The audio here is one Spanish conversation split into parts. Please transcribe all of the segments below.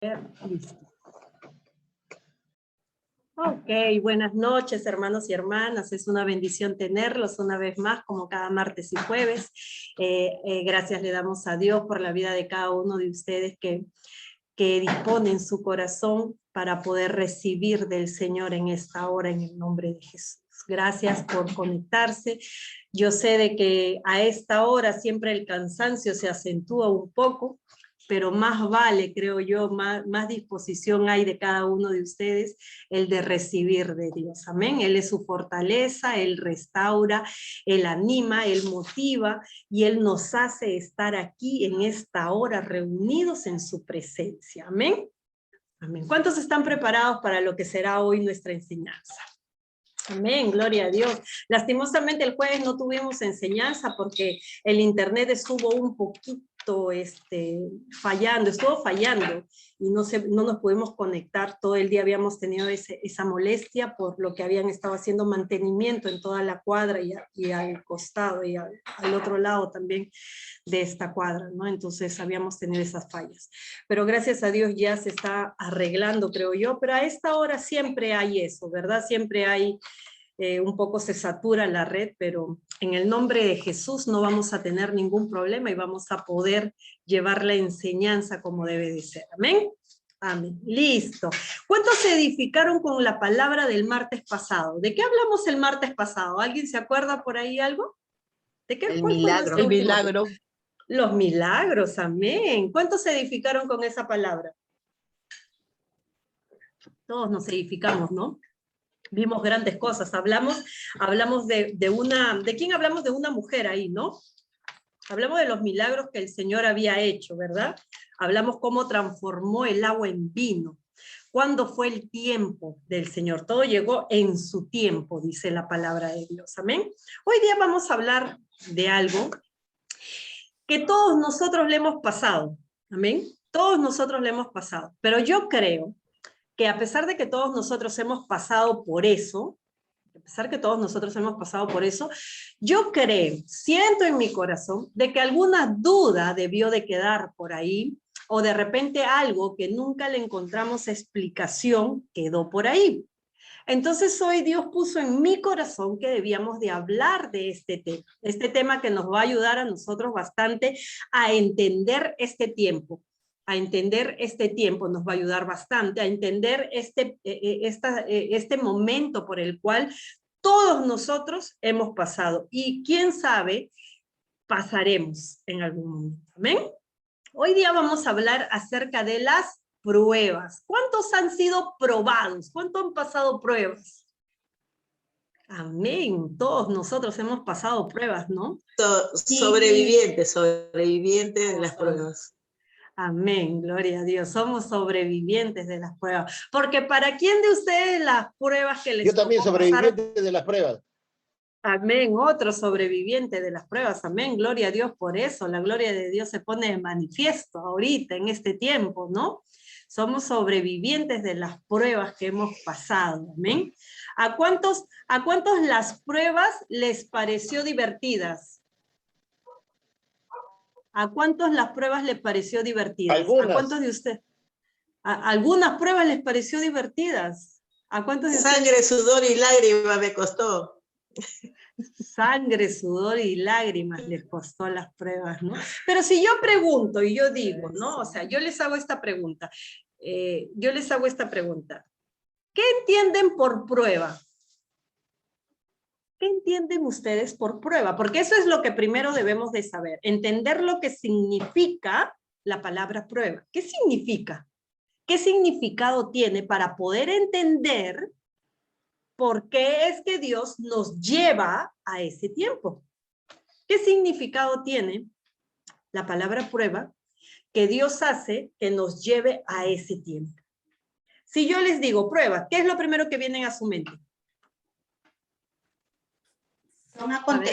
Listo. Ok, buenas noches, hermanos y hermanas. Es una bendición tenerlos una vez más, como cada martes y jueves. Gracias le damos a Dios por la vida de cada uno de ustedes que disponen su corazón para poder recibir del Señor en esta hora, en el nombre de Jesús. Gracias por conectarse. Yo sé de que a esta hora siempre el cansancio se acentúa un poco, pero más vale, creo yo, más disposición hay de cada uno de ustedes el de recibir de Dios. Amén. Él es su fortaleza, Él restaura, Él anima, Él motiva y Él nos hace estar aquí en esta hora reunidos en su presencia. Amén. Amén. ¿Cuántos están preparados para lo que será hoy nuestra enseñanza? Amén, gloria a Dios. Lastimosamente el jueves no tuvimos enseñanza porque el internet estuvo un poquito estuvo fallando y no nos pudimos conectar. Todo el día habíamos tenido esa molestia por lo que habían estado haciendo mantenimiento en toda la cuadra y al costado y al otro lado también de esta cuadra, ¿no? Entonces habíamos tenido esas fallas. Pero gracias a Dios ya se está arreglando, creo yo, pero a esta hora siempre hay eso, ¿verdad? Siempre hay, un poco se satura la red, pero en el nombre de Jesús no vamos a tener ningún problema y vamos a poder llevar la enseñanza como debe de ser. ¿Amén? Amén. Listo. ¿Cuántos se edificaron con la palabra del martes pasado? ¿De qué hablamos el martes pasado? ¿Alguien se acuerda por ahí algo? ¿De qué? El ¿Cuál fue milagro. nuestro El último milagro. tema? Los milagros, amén. ¿Cuántos se edificaron con esa palabra? Todos nos edificamos, ¿no? Vimos grandes cosas. Hablamos ¿de quién hablamos? De una mujer ahí, ¿no? Hablamos de los milagros que el Señor había hecho, ¿verdad? Hablamos cómo transformó el agua en vino. ¿Cuándo fue el tiempo del Señor? Todo llegó en su tiempo, dice la palabra de Dios. Amén. Hoy día vamos a hablar de algo que todos nosotros le hemos pasado. Amén. Todos nosotros le hemos pasado. Pero yo creo que a pesar de que todos nosotros hemos pasado por eso, yo creo, siento en mi corazón, de que alguna duda debió de quedar por ahí, o de repente algo que nunca le encontramos explicación quedó por ahí. Entonces hoy Dios puso en mi corazón que debíamos de hablar de este tema que nos va a ayudar a nosotros bastante a entender este tiempo. Nos va a ayudar bastante a entender este momento por el cual todos nosotros hemos pasado y quién sabe, pasaremos en algún momento. ¿Amén? Hoy día vamos a hablar acerca de las pruebas. ¿Cuántos han sido probados? ¿Cuántos han pasado pruebas? Amén. Todos nosotros hemos pasado pruebas, ¿no? Sobrevivientes de las pruebas. Amén, gloria a Dios. Somos sobrevivientes de las pruebas. Porque ¿para quién de ustedes las pruebas que les Yo también sobreviviente pasar? de las pruebas. Amén, otro sobreviviente de las pruebas, amén, gloria a Dios por eso, la gloria de Dios se pone de manifiesto ahorita, en este tiempo, ¿no? Somos sobrevivientes de las pruebas que hemos pasado, amén. ¿A cuántos las pruebas les pareció divertidas? ¿A cuántos las pruebas les pareció divertidas? Algunas. ¿A cuántos de ustedes? ¿Algunas pruebas les pareció divertidas? ¿A cuántos de ustedes? Sangre, sudor y lágrimas me costó. Sangre, sudor y lágrimas les costó las pruebas, ¿no? Pero si yo pregunto y yo digo, ¿no? O sea, yo les hago esta pregunta. ¿Qué entienden por prueba? ¿Qué entienden ustedes por prueba? Porque eso es lo que primero debemos de saber. Entender lo que significa la palabra prueba. ¿Qué significa? ¿Qué significado tiene para poder entender por qué es que Dios nos lleva a ese tiempo? ¿Qué significado tiene la palabra prueba que Dios hace que nos lleve a ese tiempo? Si yo les digo prueba, ¿qué es lo primero que viene a su mente? Son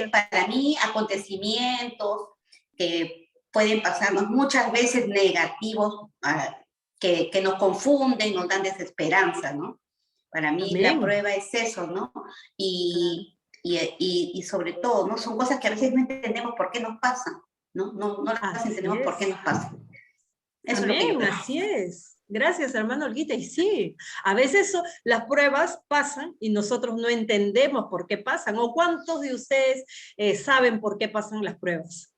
para mí acontecimientos que pueden pasarnos muchas veces negativos, que nos confunden, nos dan desesperanza, ¿no? Para mí Amén. La prueba es eso, ¿no? Y sobre todo, ¿no? Son cosas que a veces no entendemos por qué nos pasan, ¿no? No las entendemos por qué nos pasan. Eso Amén, es lo que yo creo. así es. Gracias, hermano Olguita. Y sí, a veces las pruebas pasan y nosotros no entendemos por qué pasan. ¿O cuántos de ustedes saben por qué pasan las pruebas?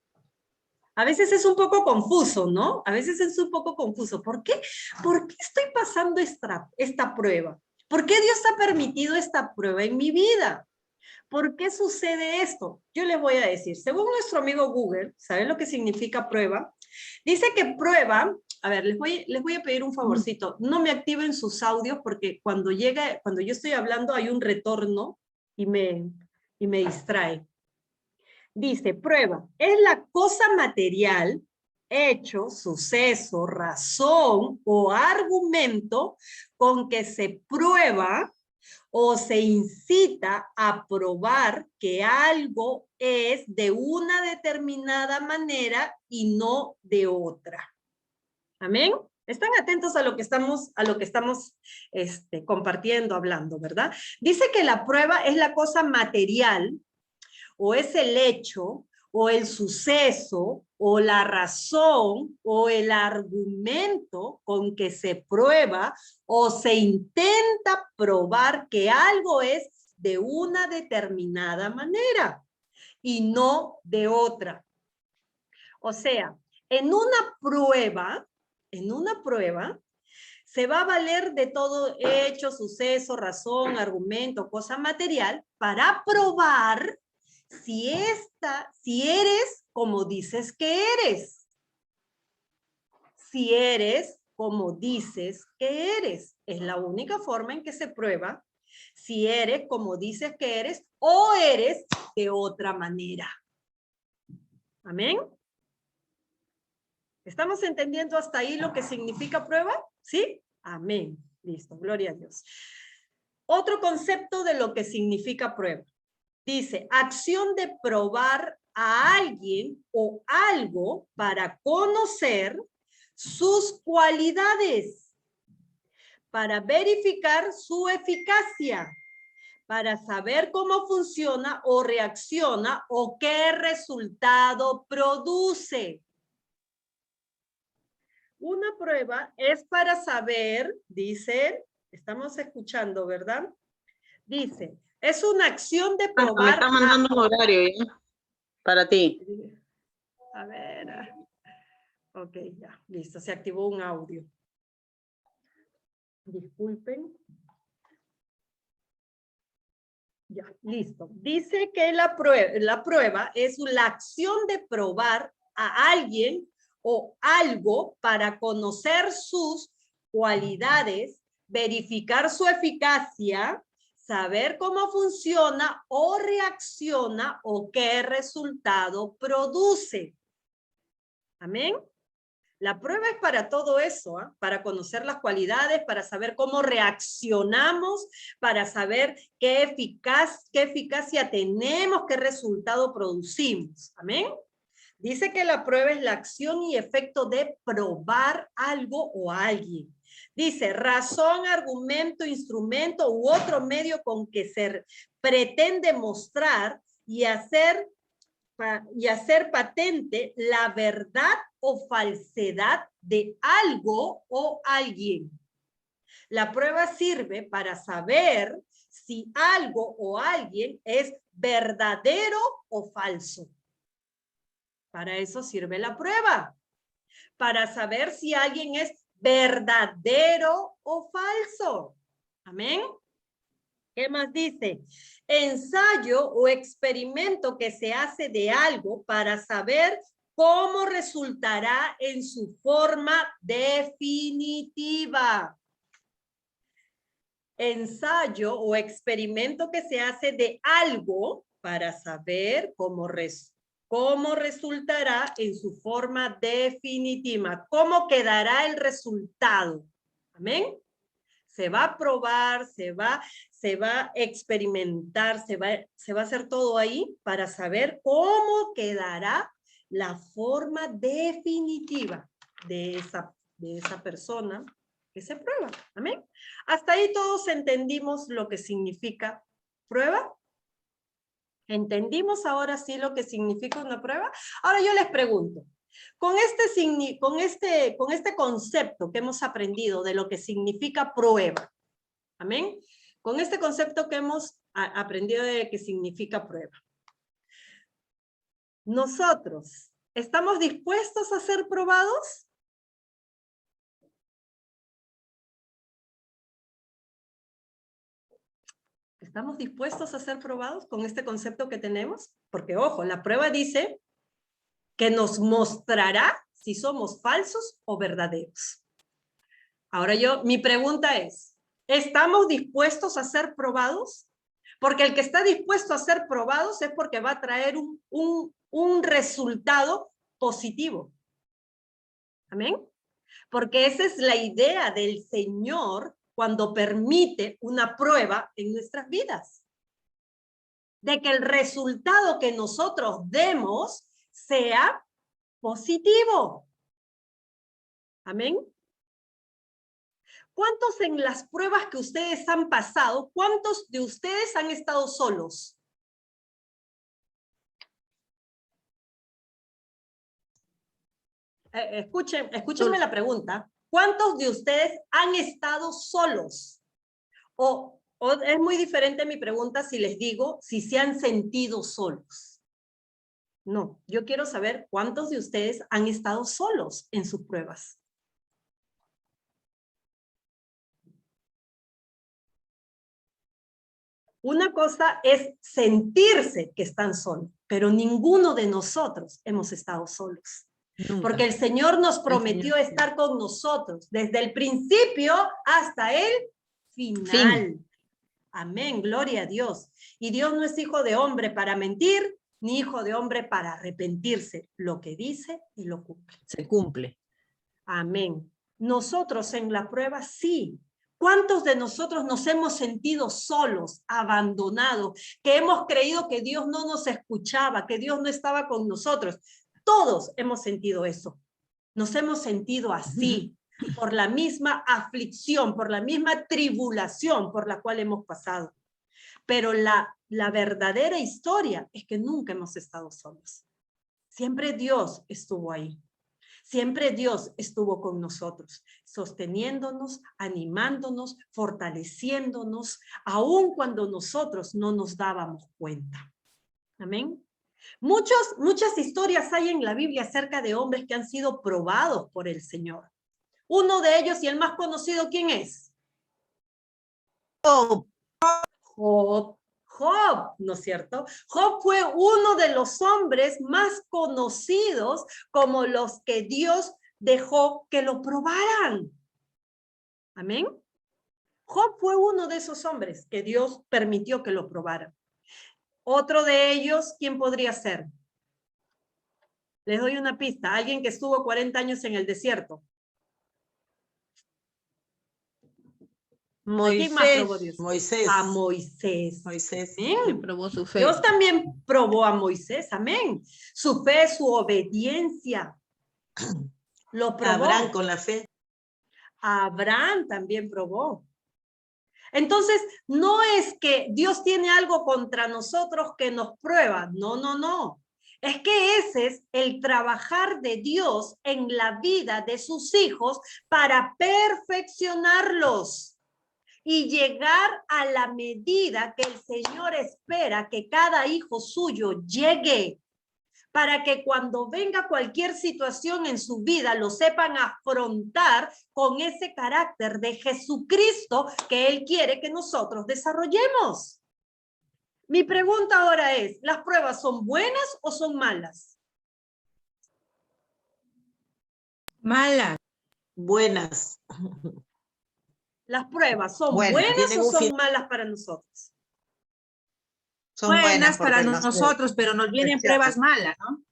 A veces es un poco confuso, ¿no? A veces es un poco confuso. ¿Por qué? ¿Por qué estoy pasando esta prueba? ¿Por qué Dios ha permitido esta prueba en mi vida? ¿Por qué sucede esto? Yo les voy a decir, según nuestro amigo Google, ¿saben lo que significa prueba? Dice que prueba, a ver, les voy a pedir un favorcito, no me activen sus audios porque cuando yo estoy hablando hay un retorno y me distrae. Dice, prueba, es la cosa material, hecho, suceso, razón o argumento con que se prueba o se incita a probar que algo es de una determinada manera y no de otra. ¿Amén? Están atentos a lo que estamos compartiendo, hablando, ¿verdad? Dice que la prueba es la cosa material, o es el hecho, o el suceso, o la razón, o el argumento con que se prueba o se intenta probar que algo es de una determinada manera y no de otra. O sea, en una prueba, se va a valer de todo hecho, suceso, razón, argumento, cosa material para probar si eres como dices que eres. Si eres como dices que eres. Es la única forma en que se prueba si eres como dices que eres o eres de otra manera. ¿Amén? ¿Estamos entendiendo hasta ahí lo que significa prueba? ¿Sí? Amén. Listo, gloria a Dios. Otro concepto de lo que significa prueba. Dice, acción de probar a alguien o algo para conocer sus cualidades, para verificar su eficacia, para saber cómo funciona o reacciona o qué resultado produce. Una prueba es para saber, dice, estamos escuchando, ¿verdad? Dice, es una acción de probar. Me está mandando un horario ya, para ti. A ver. Ok, ya, listo, se activó un audio. Disculpen. Ya, listo. Dice que la prueba es la acción de probar a alguien o algo para conocer sus cualidades, verificar su eficacia, saber cómo funciona o reacciona o qué resultado produce. Amén. La prueba es para todo eso, ¿eh? Para conocer las cualidades, para saber cómo reaccionamos, para saber qué eficacia tenemos, qué resultado producimos. ¿Amén? Dice que la prueba es la acción y efecto de probar algo o a alguien. Dice, razón, argumento, instrumento u otro medio con que se pretende mostrar y hacer patente la verdad o falsedad de algo o alguien. La prueba sirve para saber si algo o alguien es verdadero o falso. Para eso sirve la prueba. Para saber si alguien es verdadero o falso. Amén. ¿Qué más dice? Ensayo o experimento que se hace de algo para saber cómo resultará en su forma definitiva. Ensayo o experimento que se hace de algo para saber cómo resultará en su forma definitiva. ¿Cómo quedará el resultado? Amén. Se va a probar, se va a experimentar, se va a hacer todo ahí para saber cómo quedará la forma definitiva de esa persona que se prueba. ¿Amén? Hasta ahí todos entendimos lo que significa prueba. ¿Entendimos ahora sí lo que significa una prueba? Ahora yo les pregunto, Con este concepto que hemos aprendido de lo que significa prueba, amén, con este concepto que hemos aprendido de que significa prueba, nosotros, ¿estamos dispuestos a ser probados? ¿Estamos dispuestos a ser probados con este concepto que tenemos? Porque, ojo, la prueba dice que nos mostrará si somos falsos o verdaderos. Ahora mi pregunta es, ¿estamos dispuestos a ser probados? Porque el que está dispuesto a ser probados es porque va a traer un resultado positivo. ¿Amén? Porque esa es la idea del Señor cuando permite una prueba en nuestras vidas. De que el resultado que nosotros demos sea positivo. Amén. ¿Cuántos en las pruebas que ustedes han pasado, cuántos de ustedes han estado solos? Escúchenme la pregunta. ¿Cuántos de ustedes han estado solos? O es muy diferente mi pregunta si les digo si se han sentido solos. No, yo quiero saber cuántos de ustedes han estado solos en sus pruebas. Una cosa es sentirse que están solos, pero ninguno de nosotros hemos estado solos. Nunca. Porque el Señor nos prometió estar con nosotros desde el principio hasta el final. Fin. Amén, gloria a Dios. Y Dios no es hijo de hombre para mentir, ni hijo de hombre para arrepentirse. Lo que dice y lo cumple. Se cumple. Amén. Nosotros en la prueba sí. ¿Cuántos de nosotros nos hemos sentido solos, abandonados, que hemos creído que Dios no nos escuchaba, que Dios no estaba con nosotros? Todos hemos sentido eso. Nos hemos sentido así, por la misma aflicción, por la misma tribulación por la cual hemos pasado. Pero la verdadera historia es que nunca hemos estado solos. Siempre Dios estuvo ahí. Siempre Dios estuvo con nosotros, sosteniéndonos, animándonos, fortaleciéndonos, aun cuando nosotros no nos dábamos cuenta. Amén. Muchas historias hay en la Biblia acerca de hombres que han sido probados por el Señor. Uno de ellos y el más conocido, ¿quién es? Job, ¿no es cierto? Job fue uno de los hombres más conocidos como los que Dios dejó que lo probaran. Amén. Job fue uno de esos hombres que Dios permitió que lo probaran. Otro de ellos, ¿quién podría ser? Les doy una pista. Alguien que estuvo 40 años en el desierto. Moisés. A Moisés. Moisés le probó su fe. Dios también probó a Moisés, amén. Su fe, su obediencia. Lo probó. Abraham con la fe. Abraham también probó. Entonces, no es que Dios tiene algo contra nosotros que nos prueba. No, no, no. Es que ese es el trabajar de Dios en la vida de sus hijos para perfeccionarlos. Y llegar a la medida que el Señor espera que cada hijo suyo llegue, para que cuando venga cualquier situación en su vida lo sepan afrontar con ese carácter de Jesucristo que Él quiere que nosotros desarrollemos. Mi pregunta ahora es, ¿las pruebas son buenas o son malas? Malas. Buenas. ¿Las pruebas son buenas o son malas para nosotros? Son buenas para nosotros, pero nos vienen pruebas malas, ¿no?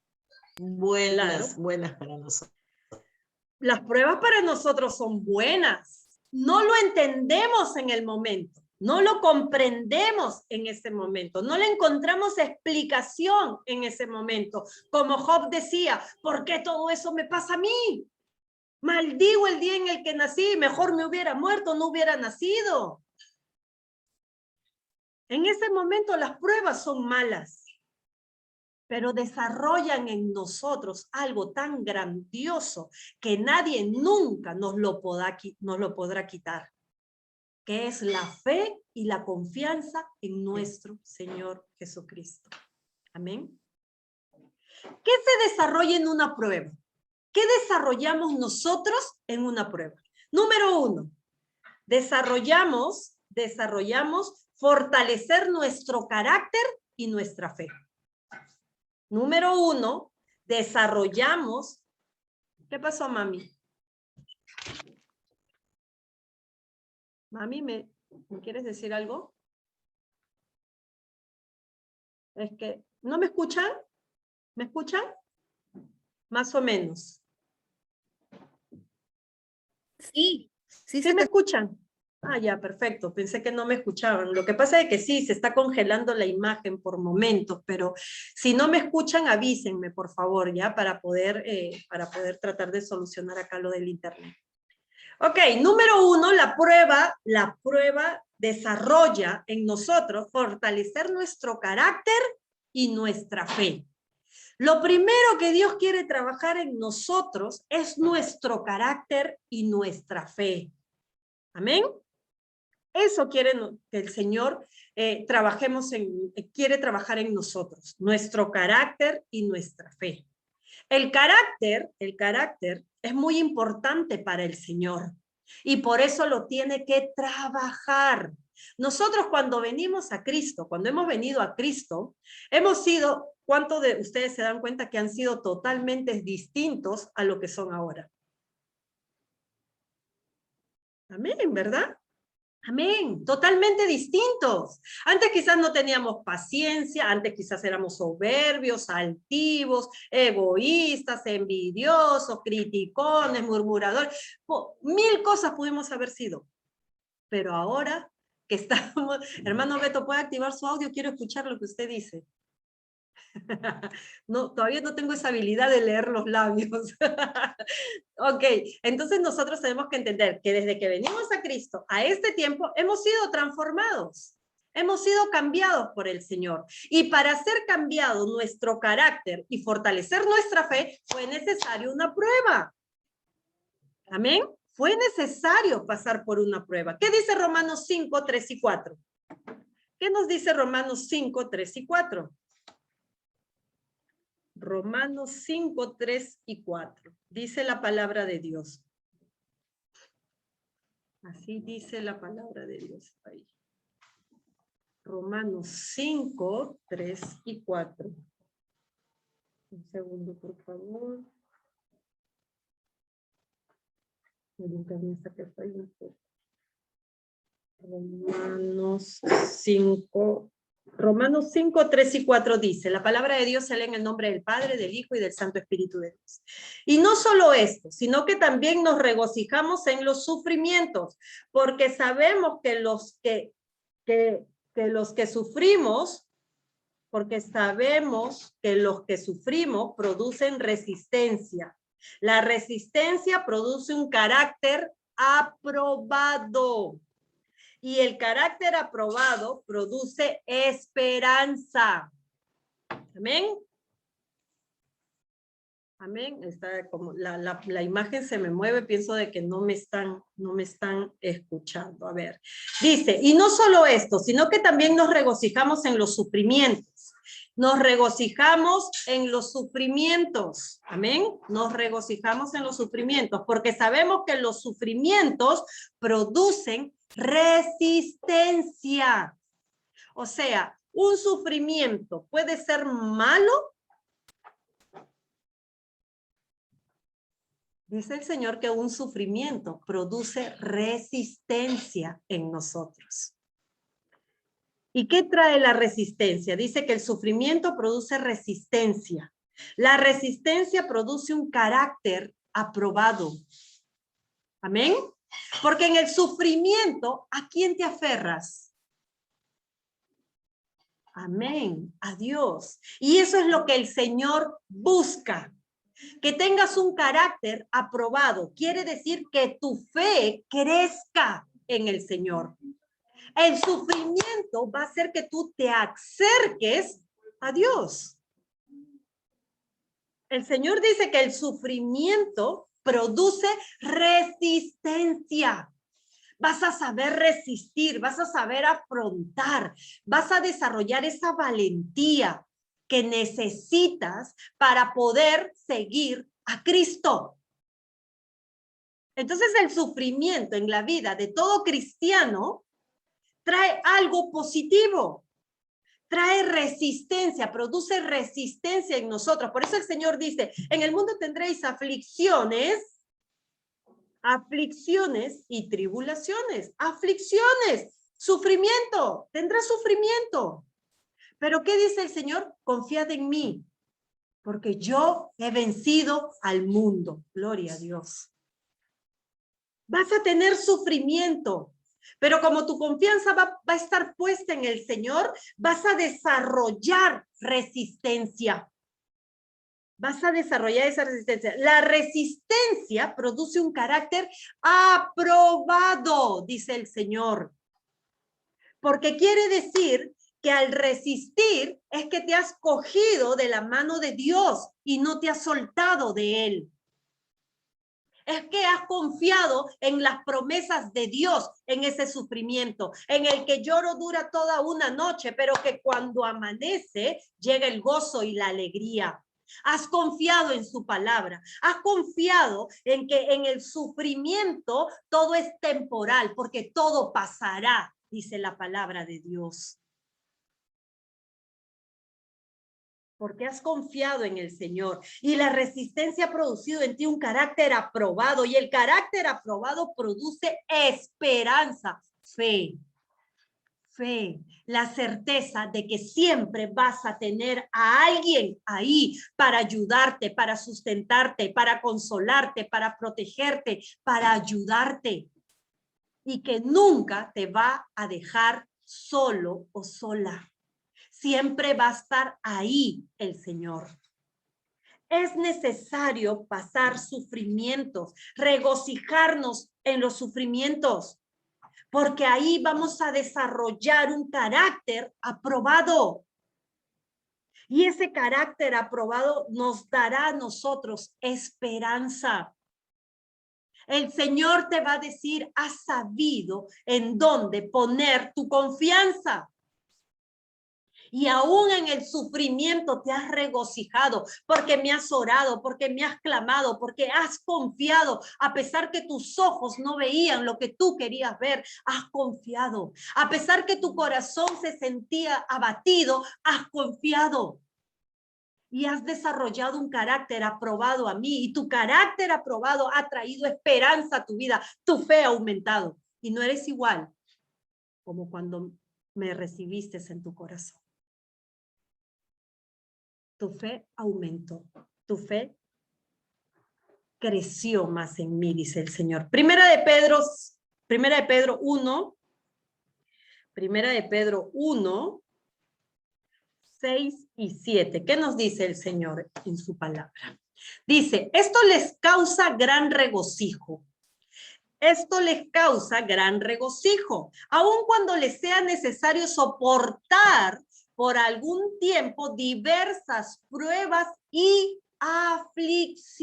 Buenas para nosotros. Las pruebas para nosotros son buenas. No lo entendemos en el momento. No lo comprendemos en ese momento. No le encontramos explicación en ese momento. Como Job decía, ¿por qué todo eso me pasa a mí? Maldigo el día en el que nací, mejor me hubiera muerto, no hubiera nacido. En ese momento las pruebas son malas. pero desarrollan en nosotros algo tan grandioso que nadie nunca nos lo podrá quitar, que es la fe y la confianza en nuestro Señor Jesucristo. Amén. ¿Qué se desarrolla en una prueba? ¿Qué desarrollamos nosotros en una prueba? Número 1, desarrollamos fortalecer nuestro carácter y nuestra fe. Número 1, desarrollamos... ¿Qué pasó, mami? Mami, ¿me quieres decir algo? Es que, ¿no me escuchan? ¿Me escuchan? Más o menos. Sí. ¿Sí me escuchan? Ah, ya, perfecto. Pensé que no me escuchaban. Lo que pasa es que sí, se está congelando la imagen por momentos, pero si no me escuchan, avísenme, por favor, ya, para poder tratar de solucionar acá lo del internet. Ok, número 1, la prueba desarrolla en nosotros fortalecer nuestro carácter y nuestra fe. Lo primero que Dios quiere trabajar en nosotros es nuestro carácter y nuestra fe. Amén. Eso quiere que el Señor quiere trabajar en nosotros, nuestro carácter y nuestra fe. El carácter es muy importante para el Señor y por eso lo tiene que trabajar. Nosotros cuando venimos a Cristo, cuando hemos venido a Cristo, hemos sido, ¿cuántos de ustedes se dan cuenta que han sido totalmente distintos a lo que son ahora? Amén, ¿verdad? Amén, totalmente distintos. Antes quizás no teníamos paciencia, antes quizás éramos soberbios, altivos, egoístas, envidiosos, criticones, murmuradores. Mil cosas pudimos haber sido. Pero ahora que estamos... Hermano Beto, ¿puede activar su audio? Quiero escuchar lo que usted dice. No, todavía no tengo esa habilidad de leer los labios. Ok, entonces nosotros tenemos que entender que desde que venimos a Cristo a este tiempo hemos sido transformados, hemos sido cambiados por el Señor. Y para ser cambiado nuestro carácter y fortalecer nuestra fe fue necesario una prueba. Amén. Fue necesario pasar por una prueba. ¿Qué dice Romanos 5, 3 y 4? ¿Qué nos dice Romanos 5, 3 y 4? Romanos 5, 3 y 4. Dice la palabra de Dios. Así dice la palabra de Dios ahí. Romanos 5, 3 y 4. Un segundo, por favor. El internet está que falla un poco. Romanos 5, 3 y 4 dice, la palabra de Dios se lee en el nombre del Padre, del Hijo y del Santo Espíritu de Dios. Y no solo esto, sino que también nos regocijamos en los sufrimientos, porque sabemos que los que sufrimos, producen resistencia. La resistencia produce un carácter aprobado. Y el carácter aprobado produce esperanza. Amén. Amén. Está como la imagen se me mueve, pienso de que no me están escuchando. A ver. Dice, y no solo esto, sino que también nos regocijamos en los sufrimientos. Nos regocijamos en los sufrimientos. Amén. Nos regocijamos en los sufrimientos porque sabemos que los sufrimientos producen resistencia. O sea, un sufrimiento puede ser malo. Dice el Señor que un sufrimiento produce resistencia en nosotros. ¿Y qué trae la resistencia? Dice que el sufrimiento produce resistencia. La resistencia produce un carácter aprobado. Amén. Porque en el sufrimiento, ¿a quién te aferras? Amén, a Dios. Y eso es lo que el Señor busca. Que tengas un carácter aprobado. Quiere decir que tu fe crezca en el Señor. El sufrimiento va a hacer que tú te acerques a Dios. El Señor dice que el sufrimiento produce resistencia. Vas a saber resistir, vas a saber afrontar, vas a desarrollar esa valentía que necesitas para poder seguir a Cristo. Entonces el sufrimiento en la vida de todo cristiano trae algo positivo, trae resistencia, produce resistencia en nosotros. Por eso el Señor dice, en el mundo tendréis aflicciones y tribulaciones, aflicciones, sufrimiento, tendrás sufrimiento. Pero ¿qué dice el Señor? Confiad en mí, porque yo he vencido al mundo. Gloria a Dios. Vas a tener sufrimiento, pero como tu confianza va a estar puesta en el Señor, vas a desarrollar resistencia. Vas a desarrollar esa resistencia. La resistencia produce un carácter aprobado, dice el Señor. Porque quiere decir que al resistir es que te has cogido de la mano de Dios y no te has soltado de Él. Es que has confiado en las promesas de Dios en ese sufrimiento, en el que lloro dura toda una noche, pero que cuando amanece llega el gozo y la alegría. Has confiado en su palabra, has confiado en que en el sufrimiento todo es temporal, porque todo pasará, dice la palabra de Dios. Porque has confiado en el Señor y la resistencia ha producido en ti un carácter aprobado, y el carácter aprobado produce esperanza, fe, la certeza de que siempre vas a tener a alguien ahí para ayudarte, para sustentarte, para consolarte, para protegerte, para ayudarte, y que nunca te va a dejar solo o sola. Siempre va a estar ahí el Señor. Es necesario pasar sufrimientos, regocijarnos en los sufrimientos, porque ahí vamos a desarrollar un carácter aprobado. Y ese carácter aprobado nos dará a nosotros esperanza. El Señor te va a decir, has sabido en dónde poner tu confianza. Y aún en el sufrimiento te has regocijado, porque me has orado, porque me has clamado, porque has confiado, a pesar que tus ojos no veían lo que tú querías ver, has confiado. A pesar que tu corazón se sentía abatido, has confiado. Y has desarrollado un carácter aprobado a mí, y tu carácter aprobado ha traído esperanza a tu vida, tu fe ha aumentado, y no eres igual como cuando me recibiste en tu corazón. Tu fe aumentó, tu fe creció más en mí, dice el Señor. Primera de Pedro 1, 6 y 7. ¿Qué nos dice el Señor en su palabra? Dice, esto les causa gran regocijo. Esto les causa gran regocijo, aun cuando les sea necesario soportar por algún tiempo diversas pruebas y aflicciones.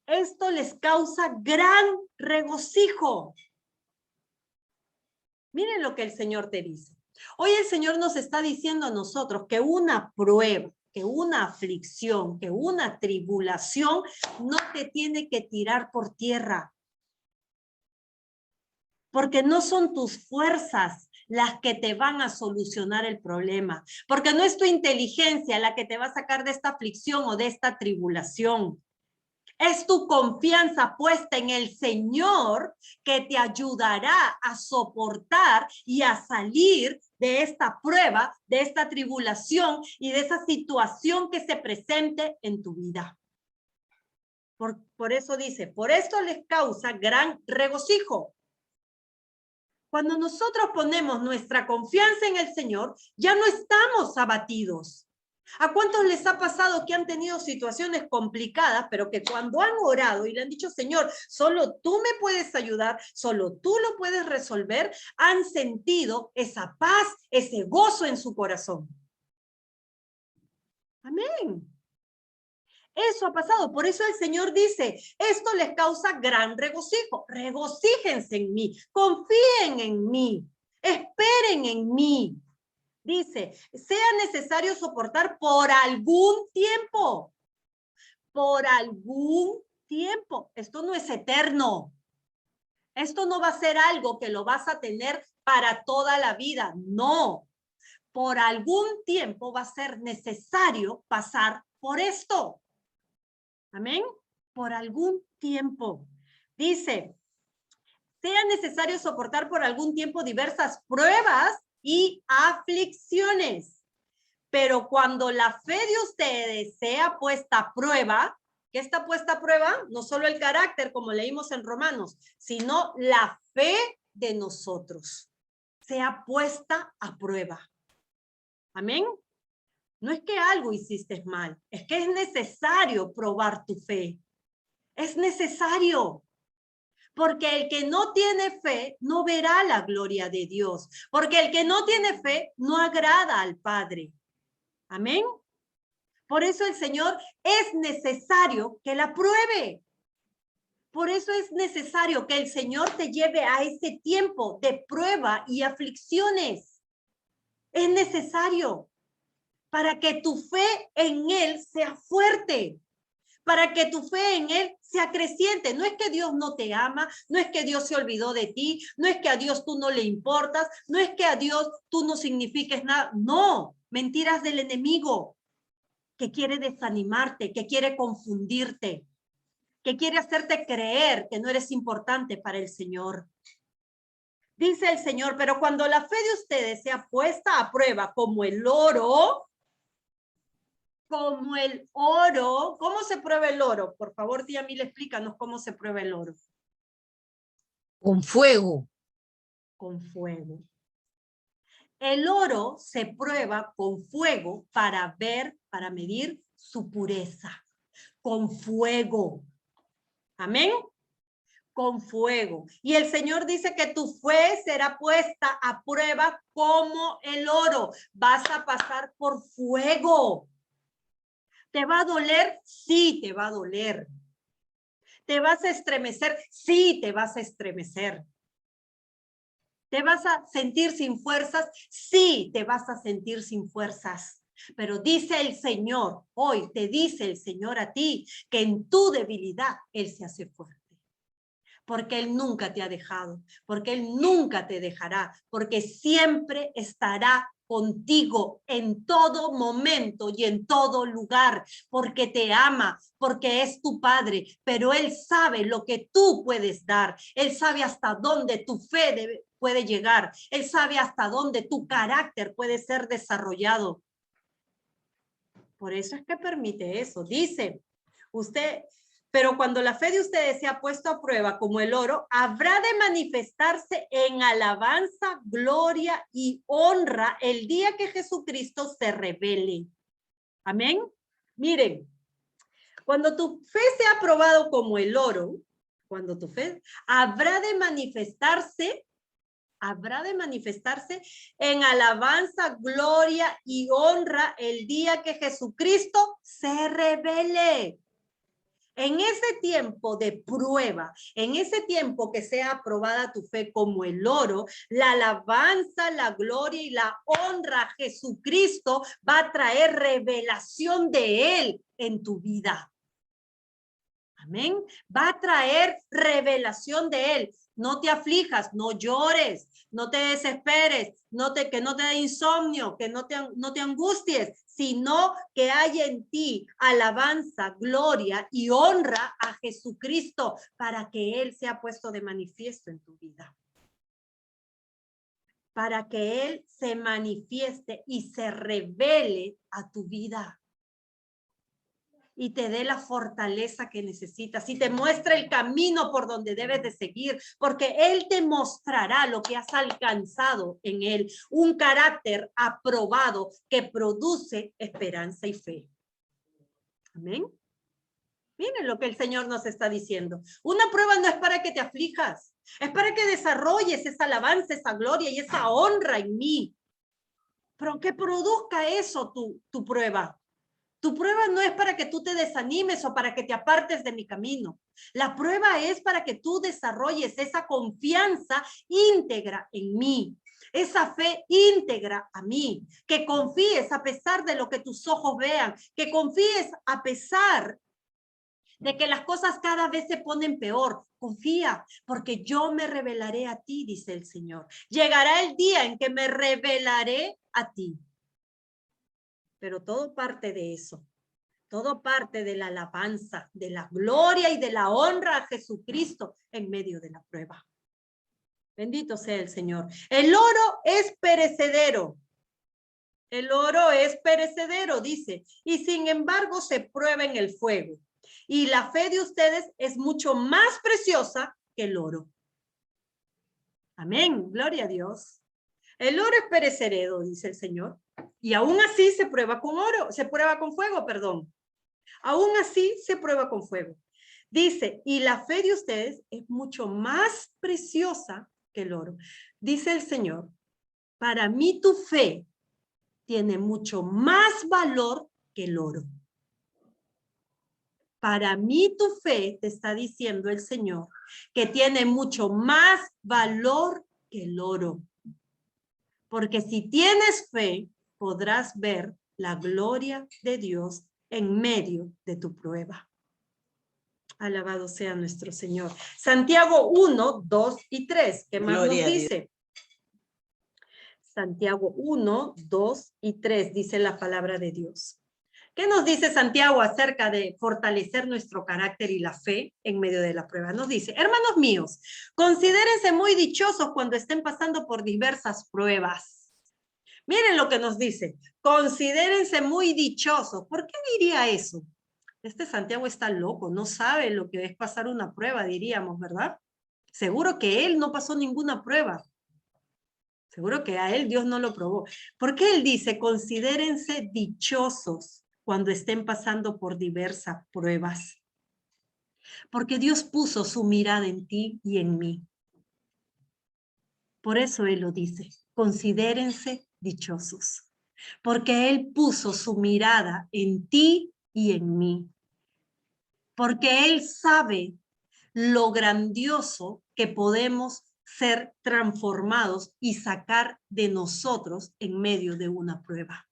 Esto les causa gran regocijo. Miren lo que el Señor te dice. Hoy el Señor nos está diciendo a nosotros que una prueba, que una aflicción, que una tribulación no te tiene que tirar por tierra. Porque no son tus fuerzas las que te van a solucionar el problema. Porque no es tu inteligencia la que te va a sacar de esta aflicción o de esta tribulación. Es tu confianza puesta en el Señor que te ayudará a soportar y a salir de esta prueba, de esta tribulación y de esa situación que se presente en tu vida. Por eso dice, por esto les causa gran regocijo. Cuando nosotros ponemos nuestra confianza en el Señor, ya no estamos abatidos. ¿A cuántos les ha pasado que han tenido situaciones complicadas, pero que cuando han orado y le han dicho, Señor, solo tú me puedes ayudar, solo tú lo puedes resolver, han sentido esa paz, ese gozo en su corazón? Amén. Eso ha pasado. Por eso el Señor dice, esto les causa gran regocijo. Regocíjense en mí, confíen en mí, esperen en mí. Dice, sea necesario soportar por algún tiempo. Por algún tiempo. Esto no es eterno. Esto no va a ser algo que lo vas a tener para toda la vida. No. Por algún tiempo va a ser necesario pasar por esto. Amén. Por algún tiempo. Dice, sea necesario soportar por algún tiempo diversas pruebas y aflicciones. Pero cuando la fe de ustedes sea puesta a prueba, ¿qué está puesta a prueba? No solo el carácter, como leímos en Romanos, sino la fe de nosotros. Sea puesta a prueba. Amén. No es que algo hiciste mal, es que es necesario probar tu fe. Es necesario. Porque el que no tiene fe no verá la gloria de Dios. Porque el que no tiene fe no agrada al Padre. Amén. Por eso el Señor es necesario que la pruebe. Por eso es necesario que el Señor te lleve a ese tiempo de prueba y aflicciones. Es necesario para que tu fe en Él sea fuerte. Para que tu fe en Él sea creciente. No es que Dios no te ama, no es que Dios se olvidó de ti, no es que a Dios tú no le importas, no es que a Dios tú no signifiques nada. No, mentiras del enemigo que quiere desanimarte, que quiere confundirte, que quiere hacerte creer que no eres importante para el Señor. Dice el Señor, pero cuando la fe de ustedes sea puesta a prueba como el oro, ¿cómo se prueba el oro? Por favor, tía Mil, explícanos cómo se prueba el oro. Con fuego. Con fuego. El oro se prueba con fuego para medir su pureza. Con fuego. Amén. Con fuego. Y el Señor dice que tu fe será puesta a prueba como el oro. Vas a pasar por fuego. ¿Te va a doler? Sí, te va a doler. ¿Te vas a estremecer? Sí, te vas a estremecer. ¿Te vas a sentir sin fuerzas? Sí, te vas a sentir sin fuerzas. Pero dice el Señor, hoy te dice el Señor a ti, que en tu debilidad Él se hace fuerte. Porque Él nunca te ha dejado, porque Él nunca te dejará, porque siempre estará contigo en todo momento y en todo lugar, porque te ama, porque es tu Padre, pero Él sabe lo que tú puedes dar, Él sabe hasta dónde tu fe puede llegar, Él sabe hasta dónde tu carácter puede ser desarrollado. Por eso es que permite eso. Dice, pero cuando la fe de ustedes se ha puesto a prueba como el oro, habrá de manifestarse en alabanza, gloria y honra el día que Jesucristo se revele. Amén. Miren, cuando tu fe sea aprobado como el oro, cuando tu fe habrá de manifestarse en alabanza, gloria y honra el día que Jesucristo se revele. En ese tiempo de prueba, en ese tiempo que sea aprobada tu fe como el oro, la alabanza, la gloria y la honra a Jesucristo va a traer revelación de Él en tu vida. Amén. Va a traer revelación de Él. No te aflijas, no llores, no te desesperes, que no te dé insomnio, que no te angusties, sino que haya en ti alabanza, gloria y honra a Jesucristo para que Él sea puesto de manifiesto en tu vida. Para que Él se manifieste y se revele a tu vida. Y te dé la fortaleza que necesitas y te muestra el camino por donde debes de seguir, porque Él te mostrará lo que has alcanzado en Él, un carácter aprobado que produce esperanza y fe. Amén. Miren lo que el Señor nos está diciendo. Una prueba no es para que te aflijas, es para que desarrolles esa alabanza, esa gloria y esa honra en mí. Pero que produzca eso tu prueba. Tu prueba no es para que tú te desanimes o para que te apartes de mi camino. La prueba es para que tú desarrolles esa confianza íntegra en mí, esa fe íntegra a mí, que confíes a pesar de lo que tus ojos vean, que confíes a pesar de que las cosas cada vez se ponen peor. Confía, porque yo me revelaré a ti, dice el Señor. Llegará el día en que me revelaré a ti. Pero todo parte de eso. Todo parte de la alabanza, de la gloria y de la honra a Jesucristo en medio de la prueba. Bendito sea el Señor. El oro es perecedero. El oro es perecedero, dice, y sin embargo se prueba en el fuego. Y la fe de ustedes es mucho más preciosa que el oro. Amén, gloria a Dios. El oro es perecedero, dice el Señor, y aún así se prueba con oro, se prueba con fuego, perdón. Aún así se prueba con fuego. Dice, y la fe de ustedes es mucho más preciosa que el oro. Dice el Señor, para mí tu fe tiene mucho más valor que el oro. Para mí tu fe, te está diciendo el Señor, que tiene mucho más valor que el oro. Porque si tienes fe, podrás ver la gloria de Dios en medio de tu prueba. Alabado sea nuestro Señor. Santiago 1, 2 y 3. ¿Qué más nos dice? Santiago 1, 2 y 3 dice la palabra de Dios. ¿Qué nos dice Santiago acerca de fortalecer nuestro carácter y la fe en medio de la prueba? Nos dice, hermanos míos, considérense muy dichosos cuando estén pasando por diversas pruebas. Miren lo que nos dice, considérense muy dichosos. ¿Por qué diría eso? Este Santiago está loco, no sabe lo que es pasar una prueba, diríamos, ¿verdad? Seguro que él no pasó ninguna prueba. Seguro que a él Dios no lo probó. ¿Por qué él dice, considérense dichosos cuando estén pasando por diversas pruebas? Porque Dios puso su mirada en ti y en mí. Por eso él lo dice, considérense dichosos. Porque él puso su mirada en ti y en mí. Porque él sabe lo grandioso que podemos ser transformados y sacar de nosotros en medio de una prueba.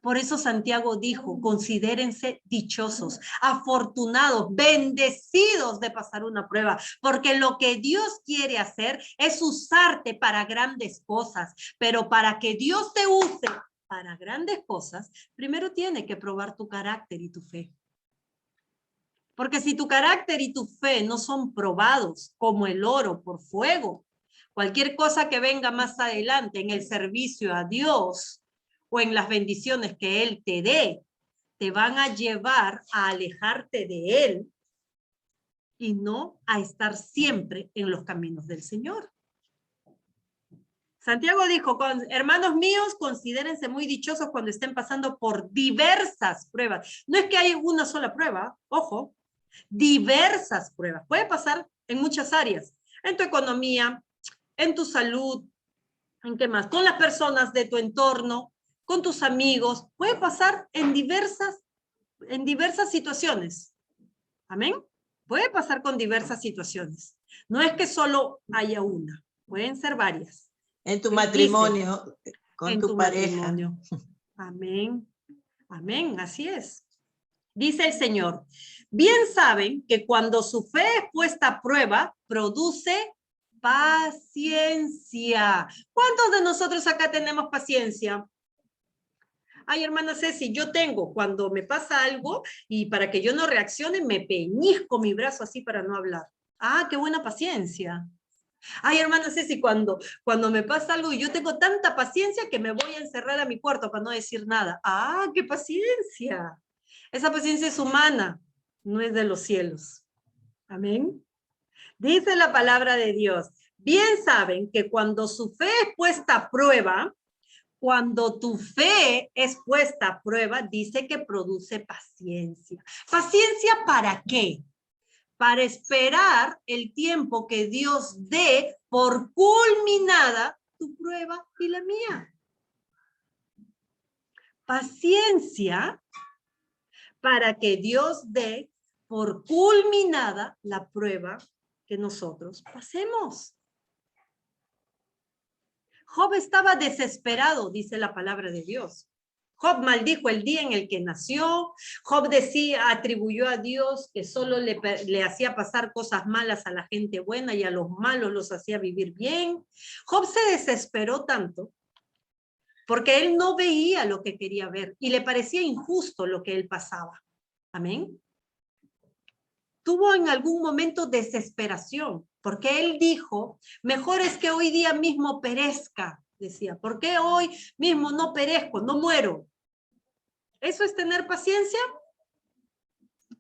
Por eso Santiago dijo, considérense dichosos, afortunados, bendecidos de pasar una prueba, porque lo que Dios quiere hacer es usarte para grandes cosas, pero para que Dios te use para grandes cosas, primero tiene que probar tu carácter y tu fe. Porque si tu carácter y tu fe no son probados como el oro por fuego, cualquier cosa que venga más adelante en el servicio a Dios o en las bendiciones que Él te dé, te van a llevar a alejarte de Él y no a estar siempre en los caminos del Señor. Santiago dijo, hermanos míos, considérense muy dichosos cuando estén pasando por diversas pruebas. No es que hay una sola prueba, ojo, diversas pruebas. Puede pasar en muchas áreas, en tu economía, en tu salud, ¿en qué más? Con las personas de tu entorno, con tus amigos. Puede pasar en diversas situaciones. Amén. Puede pasar con diversas situaciones. No es que solo haya una, pueden ser varias. En tu matrimonio, con tu pareja. Amén. Amén, así es. Dice el Señor, bien saben que cuando su fe es puesta a prueba, produce paciencia. ¿Cuántos de nosotros acá tenemos paciencia? Ay, hermana Ceci, yo tengo, cuando me pasa algo y para que yo no reaccione, me peñizco mi brazo así para no hablar. Ah, qué buena paciencia. Ay, hermana Ceci, cuando me pasa algo y yo tengo tanta paciencia que me voy a encerrar a mi cuarto para no decir nada. Ah, qué paciencia. Esa paciencia es humana, no es de los cielos. Amén. Dice la palabra de Dios. Bien saben que cuando su fe es puesta a prueba, cuando tu fe es puesta a prueba, dice que produce paciencia. ¿Paciencia para qué? Para esperar el tiempo que Dios dé por culminada tu prueba y la mía. Paciencia para que Dios dé por culminada la prueba que nosotros pasemos. Job estaba desesperado, dice la palabra de Dios. Job maldijo el día en el que nació. Job atribuyó a Dios que solo le hacía pasar cosas malas a la gente buena y a los malos los hacía vivir bien. Job se desesperó tanto porque él no veía lo que quería ver y le parecía injusto lo que él pasaba. Amén. Tuvo en algún momento desesperación, porque él dijo, mejor es que hoy día mismo perezca, decía, ¿por qué hoy mismo no perezco, no muero? ¿Eso es tener paciencia?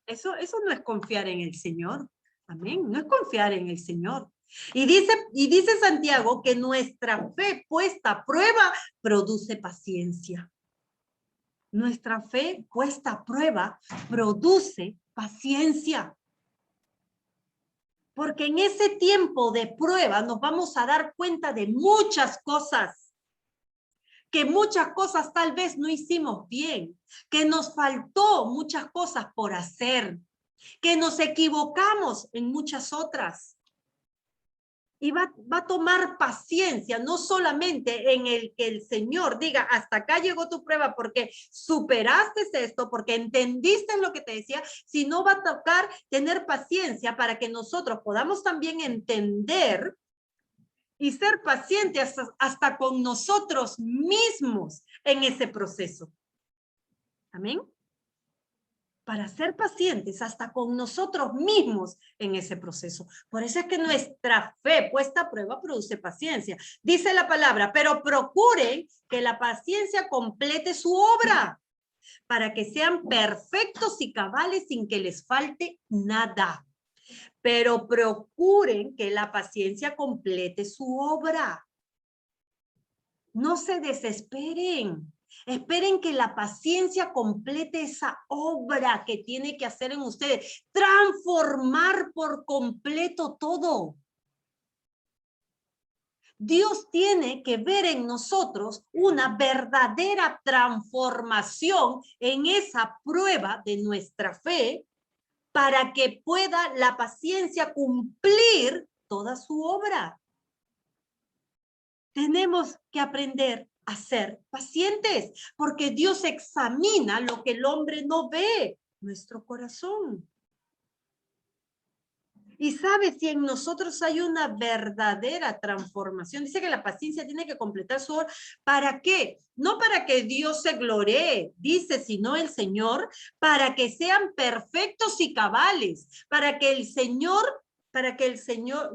Eso no es confiar en el Señor. Amén, no es confiar en el Señor. Y dice Santiago que nuestra fe puesta a prueba produce paciencia. Nuestra fe puesta a prueba produce paciencia. Porque en ese tiempo de prueba nos vamos a dar cuenta de muchas cosas, que muchas cosas tal vez no hicimos bien, que nos faltó muchas cosas por hacer, que nos equivocamos en muchas otras. Y va a tomar paciencia, no solamente en el que el Señor diga, hasta acá llegó tu prueba porque superaste esto, porque entendiste lo que te decía, sino va a tocar tener paciencia para que nosotros podamos también entender y ser pacientes hasta con nosotros mismos en ese proceso. Amén. Para ser pacientes hasta con nosotros mismos en ese proceso. Por eso es que nuestra fe puesta a prueba produce paciencia. Dice la palabra, pero procuren que la paciencia complete su obra, para que sean perfectos y cabales sin que les falte nada. Pero procuren que la paciencia complete su obra. No se desesperen. Esperen que la paciencia complete esa obra que tiene que hacer en ustedes. Transformar por completo todo. Dios tiene que ver en nosotros una verdadera transformación en esa prueba de nuestra fe para que pueda la paciencia cumplir toda su obra. Tenemos que aprender a ser pacientes, porque Dios examina lo que el hombre no ve, nuestro corazón. Y sabe si en nosotros hay una verdadera transformación. Dice que la paciencia tiene que completar su obra. ¿Para qué? No para que Dios se gloree, dice, sino el Señor, para que sean perfectos y cabales, para que el Señor,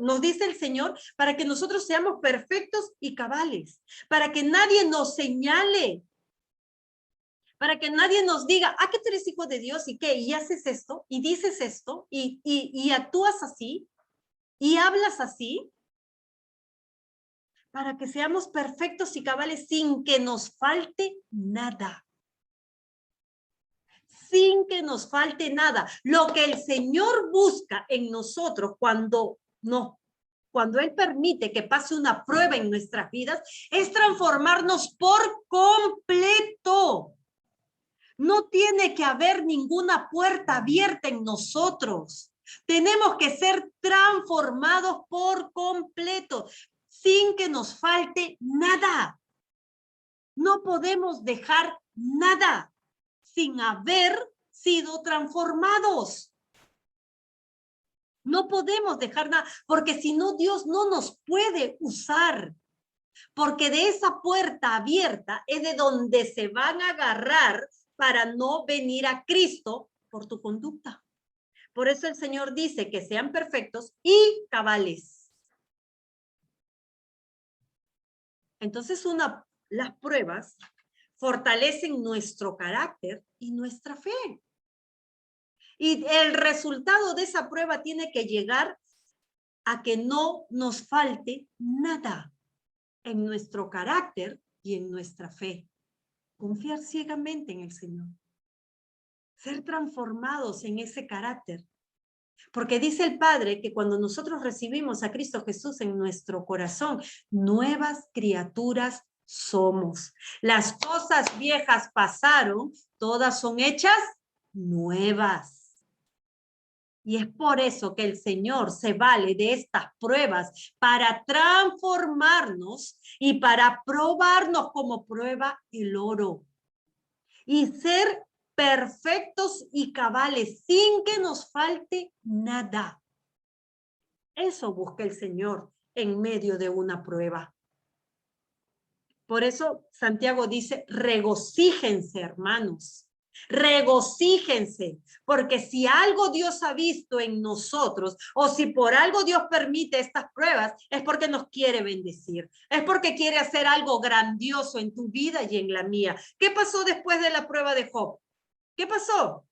nos dice el Señor, para que nosotros seamos perfectos y cabales, para que nadie nos señale, para que nadie nos diga, que tú eres hijo de Dios y qué, y haces esto, y dices esto, y actúas así, y hablas así, para que seamos perfectos y cabales sin que nos falte nada. Sin que nos falte nada. Lo que el Señor busca en nosotros cuando Él permite que pase una prueba en nuestras vidas, es transformarnos por completo. No tiene que haber ninguna puerta abierta en nosotros. Tenemos que ser transformados por completo, sin que nos falte nada. No podemos dejar nada sin haber sido transformados. No podemos dejar nada, porque si no, Dios no nos puede usar. Porque de esa puerta abierta es de donde se van a agarrar para no venir a Cristo por tu conducta. Por eso el Señor dice que sean perfectos y cabales. Entonces, las pruebas fortalecen nuestro carácter y nuestra fe. Y el resultado de esa prueba tiene que llegar a que no nos falte nada en nuestro carácter y en nuestra fe. Confiar ciegamente en el Señor. Ser transformados en ese carácter. Porque dice el Padre que cuando nosotros recibimos a Cristo Jesús en nuestro corazón, nuevas criaturas somos. Las cosas viejas pasaron, todas son hechas nuevas. Y es por eso que el Señor se vale de estas pruebas para transformarnos y para probarnos como prueba el oro. Y ser perfectos y cabales sin que nos falte nada. Eso busca el Señor en medio de una prueba. Por eso Santiago dice, regocíjense, hermanos. Regocíjense, porque si algo Dios ha visto en nosotros, o si por algo Dios permite estas pruebas, es porque nos quiere bendecir, es porque quiere hacer algo grandioso en tu vida y en la mía. ¿Qué pasó después de la prueba de Job? ¿Qué pasó?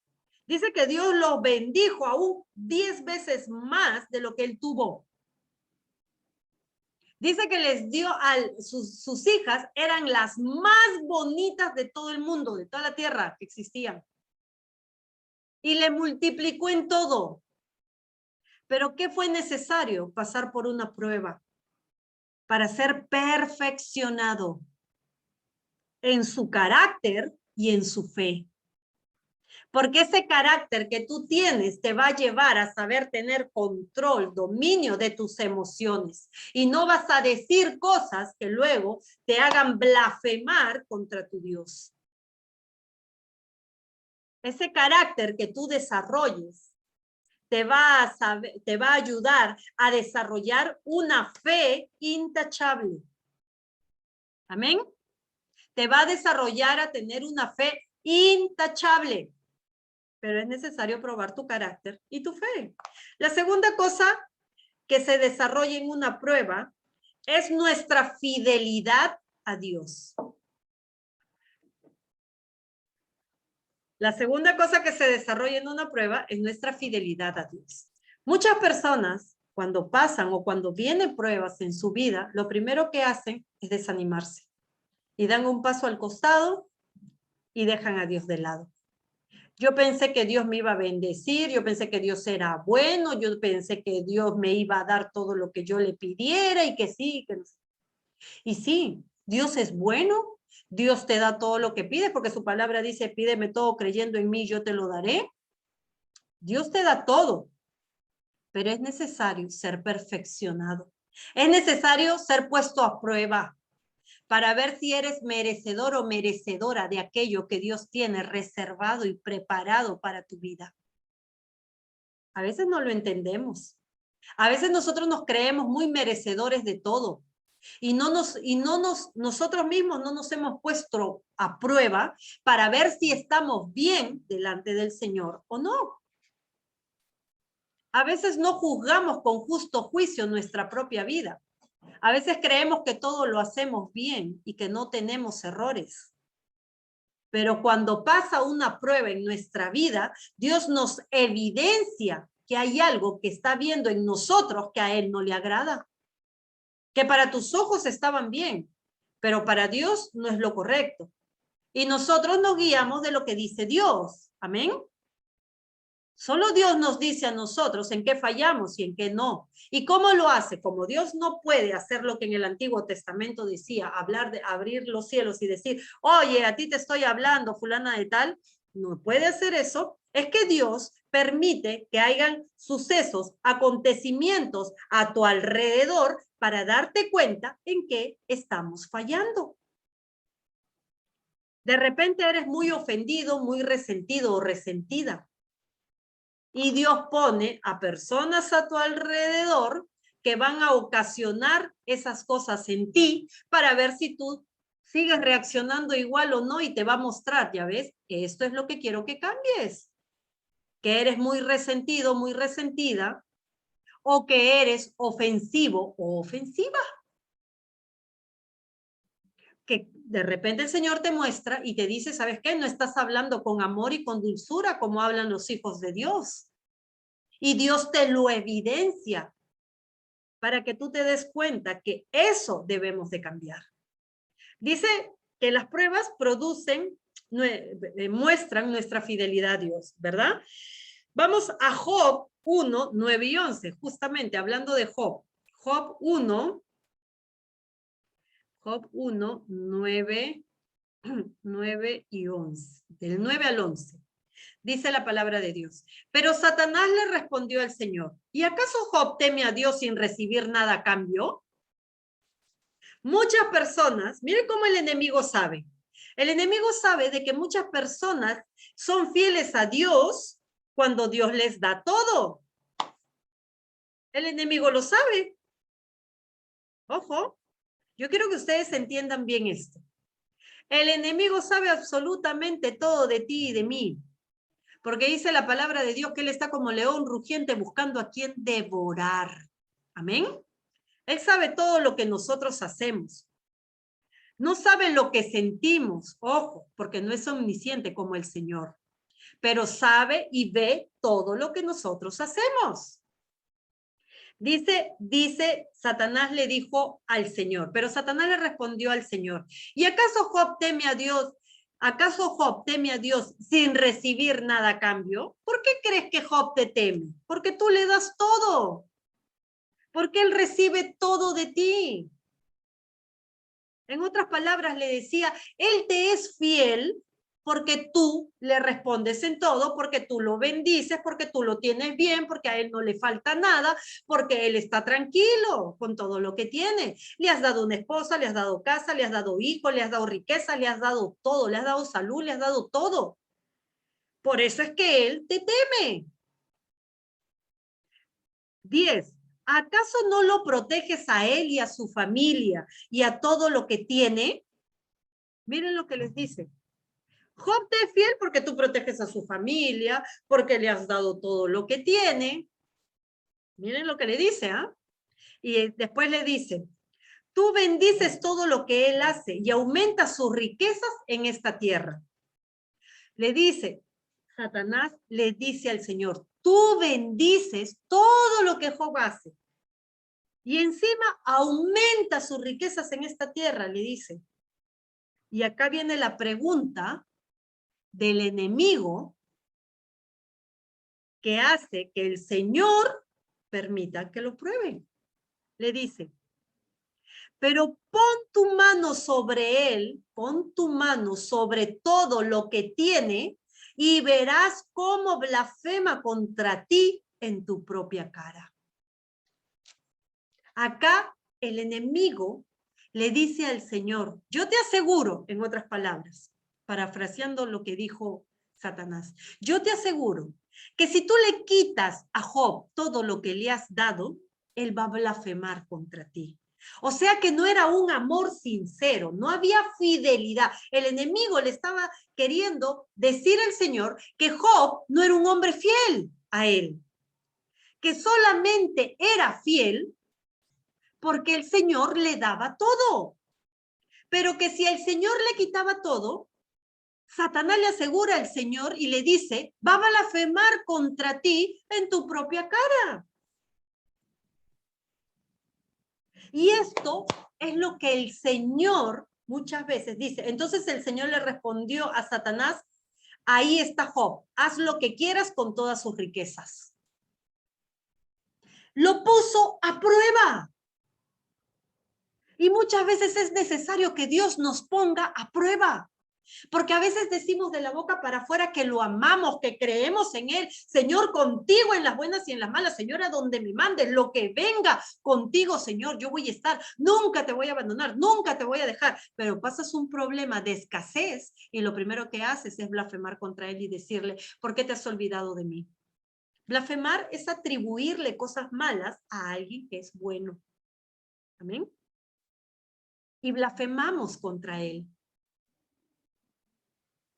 Dice que Dios lo bendijo aún 10 veces más de lo que él tuvo. Dice que les dio a sus hijas, eran las más bonitas de todo el mundo, de toda la tierra que existían. Y le multiplicó en todo. Pero ¿qué fue necesario? Pasar por una prueba para ser perfeccionado en su carácter y en su fe. Porque ese carácter que tú tienes te va a llevar a saber tener control, dominio de tus emociones. Y no vas a decir cosas que luego te hagan blasfemar contra tu Dios. Ese carácter que tú desarrolles te va a ayudar a desarrollar una fe intachable. Amén. Te va a desarrollar a tener una fe intachable. Pero es necesario probar tu carácter y tu fe. La segunda cosa que se desarrolla en una prueba es nuestra fidelidad a Dios. La segunda cosa que se desarrolla en una prueba es nuestra fidelidad a Dios. Muchas personas, cuando pasan o cuando vienen pruebas en su vida, lo primero que hacen es desanimarse. Y dan un paso al costado y dejan a Dios de lado. Yo pensé que Dios me iba a bendecir, yo pensé que Dios era bueno, yo pensé que Dios me iba a dar todo lo que yo le pidiera y que sí, que no. Y sí, Dios es bueno, Dios te da todo lo que pides, porque su palabra dice, pídeme todo creyendo en mí, yo te lo daré. Dios te da todo, pero es necesario ser perfeccionado. Es necesario ser puesto a prueba para ver si eres merecedor o merecedora de aquello que Dios tiene reservado y preparado para tu vida. A veces no lo entendemos. A veces nosotros nos creemos muy merecedores de todo y nosotros mismos no nos hemos puesto a prueba para ver si estamos bien delante del Señor o no. A veces no juzgamos con justo juicio nuestra propia vida. A veces creemos que todo lo hacemos bien y que no tenemos errores. Pero cuando pasa una prueba en nuestra vida, Dios nos evidencia que hay algo que está viendo en nosotros que a Él no le agrada. Que para tus ojos estaban bien, pero para Dios no es lo correcto. Y nosotros nos guiamos de lo que dice Dios. Amén. Solo Dios nos dice a nosotros en qué fallamos y en qué no. ¿Y cómo lo hace? Como Dios no puede hacer lo que en el Antiguo Testamento decía, hablar de abrir los cielos y decir, oye, a ti te estoy hablando, fulana de tal, no puede hacer eso. Es que Dios permite que hayan sucesos, acontecimientos a tu alrededor para darte cuenta en qué estamos fallando. De repente eres muy ofendido, muy resentido o resentida. Y Dios pone a personas a tu alrededor que van a ocasionar esas cosas en ti para ver si tú sigues reaccionando igual o no y te va a mostrar, ya ves, que esto es lo que quiero que cambies. Que eres muy resentido, muy resentida, o que eres ofensivo o ofensiva. Que de repente el Señor te muestra y te dice, ¿sabes qué? No estás hablando con amor y con dulzura como hablan los hijos de Dios. Y Dios te lo evidencia para que tú te des cuenta que eso debemos de cambiar. Dice que las pruebas muestran nuestra fidelidad a Dios, ¿verdad? Vamos a Job 1, 9 y 11, justamente hablando de Job. Job 1, 9 y 11, del 9 al 11. Dice la palabra de Dios. Pero Satanás le respondió al Señor, ¿y acaso Job teme a Dios sin recibir nada a cambio? Muchas personas, miren cómo el enemigo sabe. El enemigo sabe de que muchas personas son fieles a Dios cuando Dios les da todo. El enemigo lo sabe. Ojo, yo quiero que ustedes entiendan bien esto. El enemigo sabe absolutamente todo de ti y de mí. Porque dice la palabra de Dios que él está como león rugiente buscando a quien devorar. Amén. Él sabe todo lo que nosotros hacemos. No sabe lo que sentimos, ojo, porque no es omnisciente como el Señor. Pero sabe y ve todo lo que nosotros hacemos. Dice, Satanás le dijo al Señor, pero Satanás le respondió al Señor, ¿y acaso Job teme a Dios? ¿Acaso Job teme a Dios sin recibir nada a cambio? ¿Por qué crees que Job te teme? Porque tú le das todo. Porque él recibe todo de ti. En otras palabras le decía, él te es fiel porque tú le respondes en todo, porque tú lo bendices, porque tú lo tienes bien, porque a él no le falta nada, porque él está tranquilo con todo lo que tiene. Le has dado una esposa, le has dado casa, le has dado hijos, le has dado riqueza, le has dado todo, le has dado salud, le has dado todo. Por eso es que él te teme. 10. ¿Acaso no lo proteges a él y a su familia y a todo lo que tiene? Miren lo que les dice. Job te es fiel porque tú proteges a su familia, porque le has dado todo lo que tiene. Miren lo que le dice, ¿ah? Y después le dice, tú bendices todo lo que él hace y aumentas sus riquezas en esta tierra. Le dice, Satanás le dice al Señor, tú bendices todo lo que Job hace. Y encima aumenta sus riquezas en esta tierra, le dice. Y acá viene la pregunta del enemigo que hace que el Señor permita que lo prueben. Le dice, pero pon tu mano sobre él, pon tu mano sobre todo lo que tiene y verás cómo blasfema contra ti en tu propia cara. Acá el enemigo le dice al Señor, yo te aseguro, en otras palabras, parafraseando lo que dijo Satanás, yo te aseguro que si tú le quitas a Job todo lo que le has dado, él va a blasfemar contra ti. O sea que no era un amor sincero, no había fidelidad. El enemigo le estaba queriendo decir al Señor que Job no era un hombre fiel a él, que solamente era fiel porque el Señor le daba todo. Pero que si el Señor le quitaba todo, Satanás le asegura al Señor y le dice, va a blasfemar contra ti en tu propia cara. Y esto es lo que el Señor muchas veces dice. Entonces el Señor le respondió a Satanás, ahí está Job, haz lo que quieras con todas sus riquezas. Lo puso a prueba. Y muchas veces es necesario que Dios nos ponga a prueba. Porque a veces decimos de la boca para afuera que lo amamos, que creemos en Él. Señor, contigo en las buenas y en las malas. Señor, a donde me mandes, lo que venga contigo, Señor, yo voy a estar. Nunca te voy a abandonar, nunca te voy a dejar. Pero pasas un problema de escasez y lo primero que haces es blasfemar contra Él y decirle, ¿por qué te has olvidado de mí? Blasfemar es atribuirle cosas malas a alguien que es bueno. Amén. Y blasfemamos contra Él.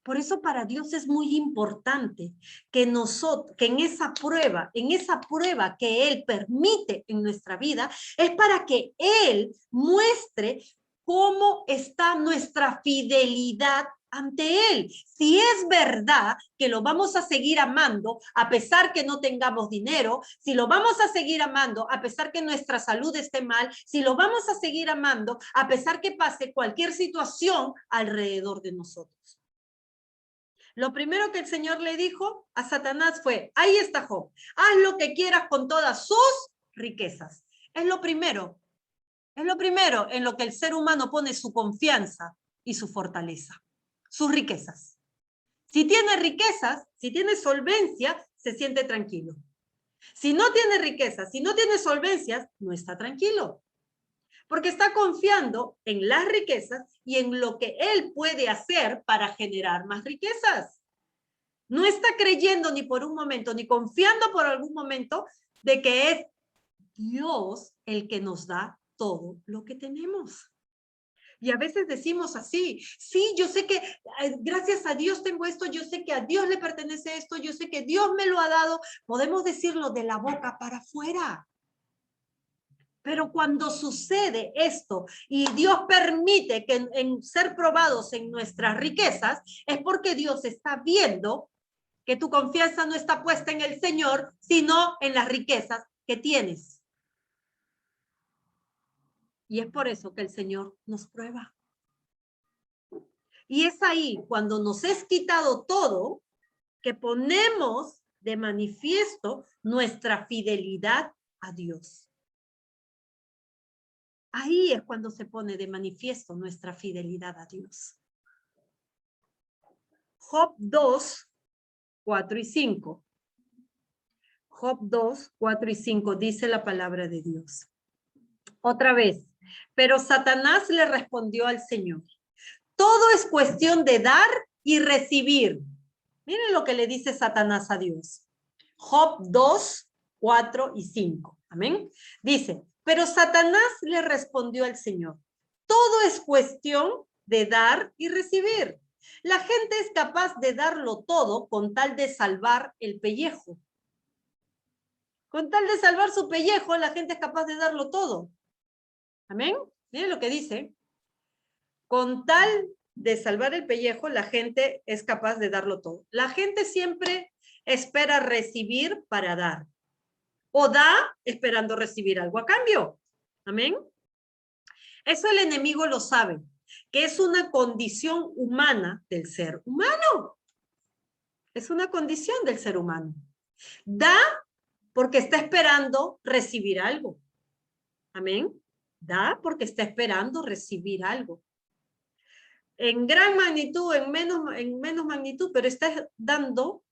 Por eso para Dios es muy importante que nosotros, que en esa prueba que Él permite en nuestra vida, es para que Él muestre cómo está nuestra fidelidad ante Él. Si es verdad que lo vamos a seguir amando a pesar que no tengamos dinero, si lo vamos a seguir amando a pesar que nuestra salud esté mal, si lo vamos a seguir amando a pesar que pase cualquier situación alrededor de nosotros. Lo primero que el Señor le dijo a Satanás fue, ahí está Job, haz lo que quieras con todas sus riquezas. Es lo primero en lo que el ser humano pone su confianza y su fortaleza, sus riquezas. Si tiene riquezas, si tiene solvencia, se siente tranquilo. Si no tiene riquezas, si no tiene solvencias, no está tranquilo. Porque está confiando en las riquezas y en lo que él puede hacer para generar más riquezas. No está creyendo ni por un momento, ni confiando por algún momento de que es Dios el que nos da todo lo que tenemos. Y a veces decimos así, sí, yo sé que gracias a Dios tengo esto, yo sé que a Dios le pertenece esto, yo sé que Dios me lo ha dado. Podemos decirlo de la boca para afuera. Pero cuando sucede esto y Dios permite que en ser probados en nuestras riquezas, es porque Dios está viendo que tu confianza no está puesta en el Señor, sino en las riquezas que tienes. Y es por eso que el Señor nos prueba. Y es ahí, cuando nos es quitado todo, que ponemos de manifiesto nuestra fidelidad a Dios. Ahí es cuando se pone de manifiesto nuestra fidelidad a Dios. Job 2, 4 y 5. Job 2, 4 y 5 dice la palabra de Dios. Otra vez. Pero Satanás le respondió al Señor: todo es cuestión de dar y recibir. Miren lo que le dice Satanás a Dios. Job 2, 4 y 5. Amén. Dice, pero Satanás le respondió al Señor: todo es cuestión de dar y recibir. La gente es capaz de darlo todo con tal de salvar el pellejo. Con tal de salvar su pellejo, la gente es capaz de darlo todo. Amén. Miren lo que dice. Con tal de salvar el pellejo, la gente es capaz de darlo todo. La gente siempre espera recibir para dar. O da esperando recibir algo a cambio. Amén. Eso el enemigo lo sabe, que es una condición humana del ser humano. Es una condición del ser humano. Da porque está esperando recibir algo. Amén. Da porque está esperando recibir algo. En gran magnitud, en menos magnitud, pero está dando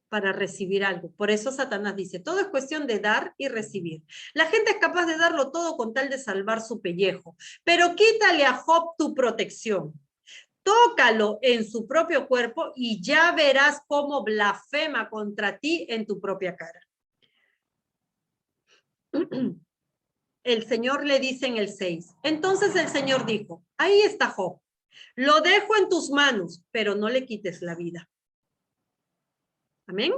para recibir algo. Por eso Satanás dice, todo es cuestión de dar y recibir. La gente es capaz de darlo todo con tal de salvar su pellejo, pero quítale a Job tu protección. Tócalo en su propio cuerpo y ya verás cómo blasfema contra ti en tu propia cara. El Señor le dice en el 6. Entonces el Señor dijo, ahí está Job. Lo dejo en tus manos, pero no le quites la vida. Amén.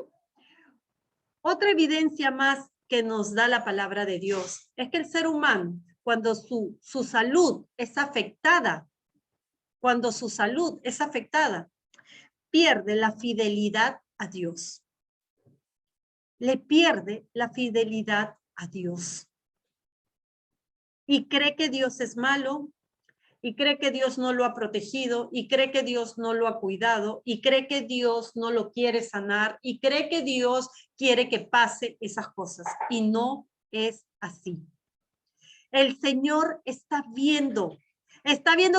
Otra evidencia más que nos da la palabra de Dios es que el ser humano, cuando su salud es afectada, pierde la fidelidad a Dios. Le pierde la fidelidad a Dios. Y cree que Dios es malo, y cree que Dios no lo ha protegido, y cree que Dios no lo ha cuidado, y cree que Dios no lo quiere sanar, y cree que Dios quiere que pase esas cosas. Y no es así. El Señor está viendo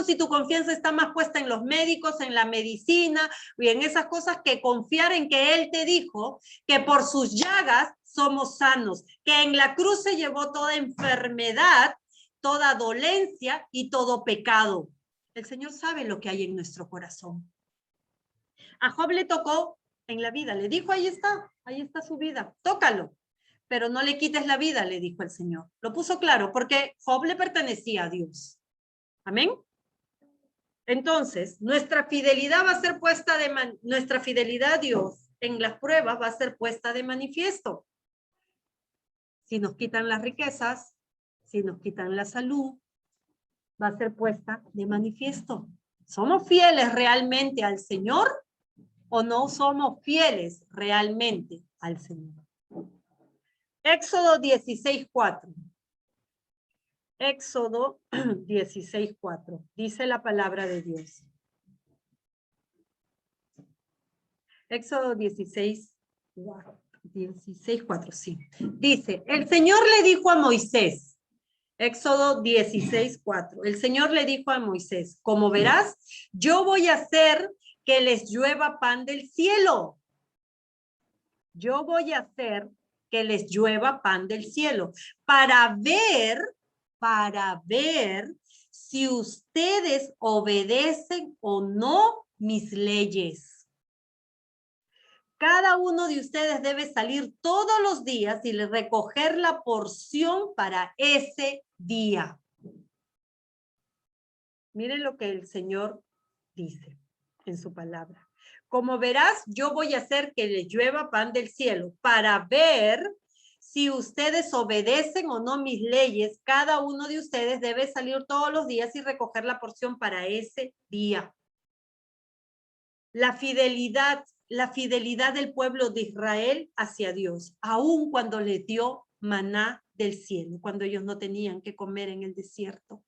si tu confianza está más puesta en los médicos, en la medicina, y en esas cosas, que confiar en que Él te dijo que por sus llagas somos sanos, que en la cruz se llevó toda enfermedad, toda dolencia y todo pecado. El Señor sabe lo que hay en nuestro corazón. A Job le tocó en la vida, le dijo, ahí está su vida, tócalo, pero no le quites la vida, le dijo el Señor. Lo puso claro, porque Job le pertenecía a Dios. Amén. Entonces, nuestra fidelidad a Dios en las pruebas va a ser puesta de manifiesto. Si nos quitan las riquezas, si nos quitan la salud, va a ser puesta de manifiesto. ¿Somos fieles realmente al Señor o no somos fieles realmente al Señor? Éxodo 16:4. Éxodo 16:4. Dice la palabra de Dios. Éxodo 16:4, sí. Dice, el Señor le dijo a Moisés, Éxodo 16:4. El Señor le dijo a Moisés, como verás, yo voy a hacer que les llueva pan del cielo. Yo voy a hacer que les llueva pan del cielo para ver si ustedes obedecen o no mis leyes. Cada uno de ustedes debe salir todos los días y recoger la porción para ese día. Miren lo que el Señor dice en su palabra. Como verás, yo voy a hacer que les llueva pan del cielo para ver si ustedes obedecen o no mis leyes. Cada uno de ustedes debe salir todos los días y recoger la porción para ese día. La fidelidad del pueblo de Israel hacia Dios, aun cuando les dio maná del cielo, cuando ellos no tenían que comer en el desierto.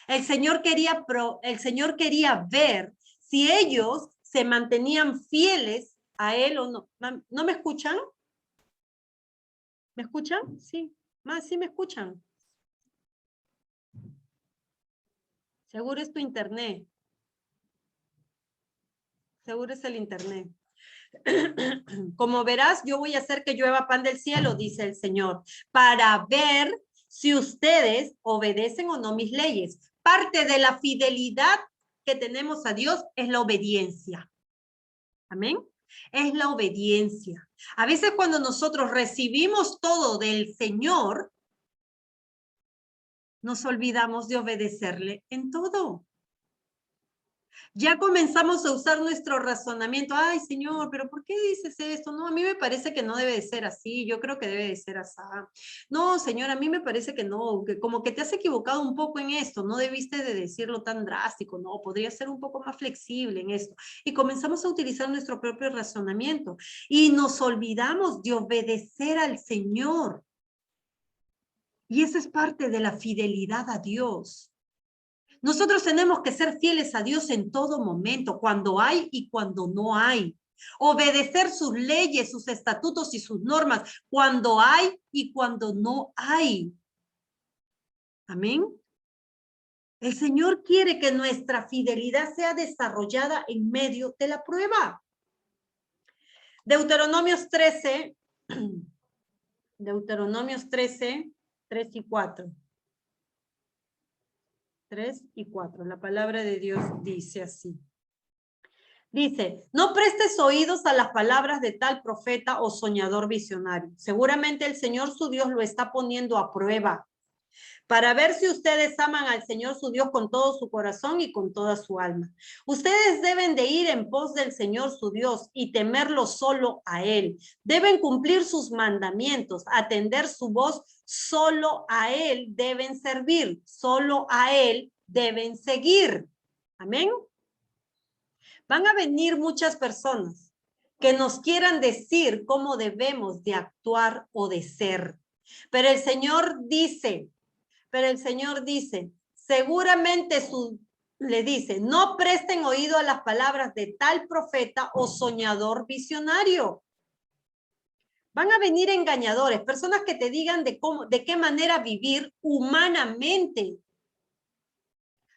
El Señor quería ver si ellos se mantenían fieles a Él o no. ¿No me escuchan? ¿Me escuchan? Sí. Sí me escuchan. Seguro es tu internet. Seguro es el internet. Como verás, yo voy a hacer que llueva pan del cielo, dice el Señor, para ver si ustedes obedecen o no mis leyes. Parte de la fidelidad que tenemos a Dios es la obediencia. Amén. Es la obediencia. A veces cuando nosotros recibimos todo del Señor, nos olvidamos de obedecerle en todo. Ya comenzamos a usar nuestro razonamiento. Ay, Señor, pero ¿por qué dices esto? No, a mí me parece que no debe de ser así. Yo creo que debe de ser así. No, Señor, a mí me parece que no, que como que te has equivocado un poco en esto. No debiste de decirlo tan drástico. No, podría ser un poco más flexible en esto. Y comenzamos a utilizar nuestro propio razonamiento. Y nos olvidamos de obedecer al Señor. Y eso es parte de la fidelidad a Dios. Nosotros tenemos que ser fieles a Dios en todo momento, cuando hay y cuando no hay. Obedecer sus leyes, sus estatutos y sus normas, cuando hay y cuando no hay. Amén. El Señor quiere que nuestra fidelidad sea desarrollada en medio de la prueba. Deuteronomios 13, 3 y 4. 3 y 4. La palabra de Dios dice así. Dice, no prestes oídos a las palabras de tal profeta o soñador visionario. Seguramente el Señor su Dios lo está poniendo a prueba para ver si ustedes aman al Señor su Dios con todo su corazón y con toda su alma. Ustedes deben de ir en pos del Señor su Dios y temerlo solo a Él. Deben cumplir sus mandamientos, atender su voz, solo a Él deben servir, solo a Él deben seguir. Amén. Van a venir muchas personas que nos quieran decir cómo debemos de actuar o de ser. Pero el Señor dice, seguramente le dice, no presten oído a las palabras de tal profeta o soñador visionario. Van a venir engañadores, personas que te digan de qué manera vivir humanamente,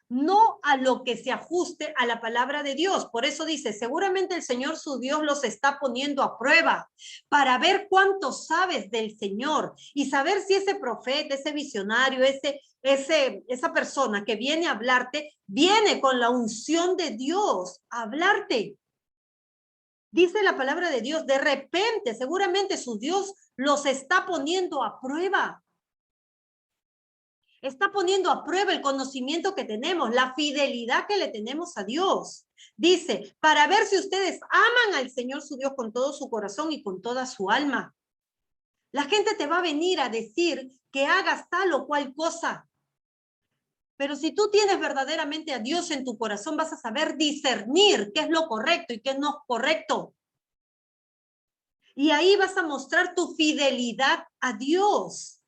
no a lo que se ajuste a la palabra de Dios. Por eso dice, seguramente el Señor su Dios los está poniendo a prueba para ver cuánto sabes del Señor y saber si ese profeta, ese visionario, esa persona que viene a hablarte, viene con la unción de Dios a hablarte. Dice la palabra de Dios, de repente, seguramente su Dios los está poniendo a prueba. Está poniendo a prueba el conocimiento que tenemos, la fidelidad que le tenemos a Dios. Dice, para ver si ustedes aman al Señor su Dios con todo su corazón y con toda su alma. La gente te va a venir a decir que hagas tal o cual cosa. Pero si tú tienes verdaderamente a Dios en tu corazón, vas a saber discernir qué es lo correcto y qué no es correcto. Y ahí vas a mostrar tu fidelidad a Dios.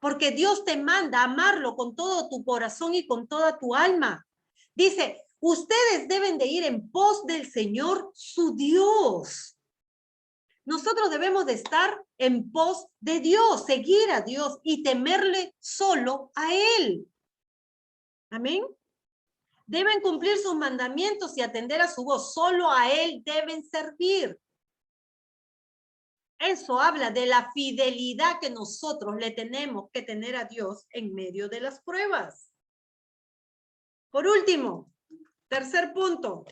Porque Dios te manda a amarlo con todo tu corazón y con toda tu alma. Dice, ustedes deben de ir en pos del Señor su Dios. Nosotros debemos de estar en pos de Dios, seguir a Dios y temerle solo a Él. Amén. Deben cumplir sus mandamientos y atender a su voz. Solo a Él deben servir. Eso habla de la fidelidad que nosotros le tenemos que tener a Dios en medio de las pruebas. Por último, tercer punto.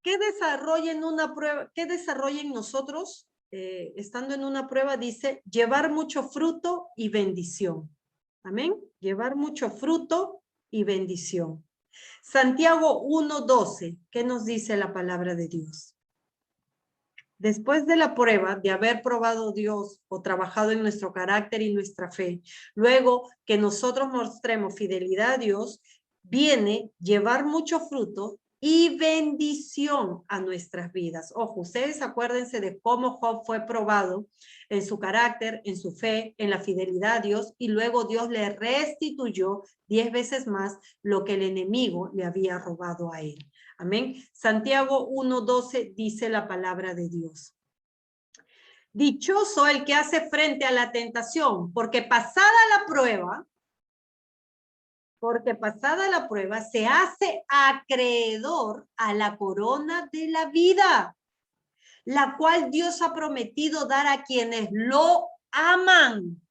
¿Qué desarrolla en una prueba? ¿Qué desarrolla en nosotros? Estando en una prueba, dice, llevar mucho fruto y bendición. Amén. Llevar mucho fruto y bendición. Santiago 1:12. ¿Qué nos dice la palabra de Dios? Después de la prueba, de haber probado Dios o trabajado en nuestro carácter y nuestra fe, luego que nosotros mostremos fidelidad a Dios, viene llevar mucho fruto y bendición a nuestras vidas. Ojo, ustedes acuérdense de cómo Job fue probado en su carácter, en su fe, en la fidelidad a Dios, y luego Dios le restituyó 10 veces más lo que el enemigo le había robado a él. Amén. Santiago 1:12 dice la palabra de Dios. Dichoso el que hace frente a la tentación, porque pasada la prueba se hace acreedor a la corona de la vida, la cual Dios ha prometido dar a quienes lo aman.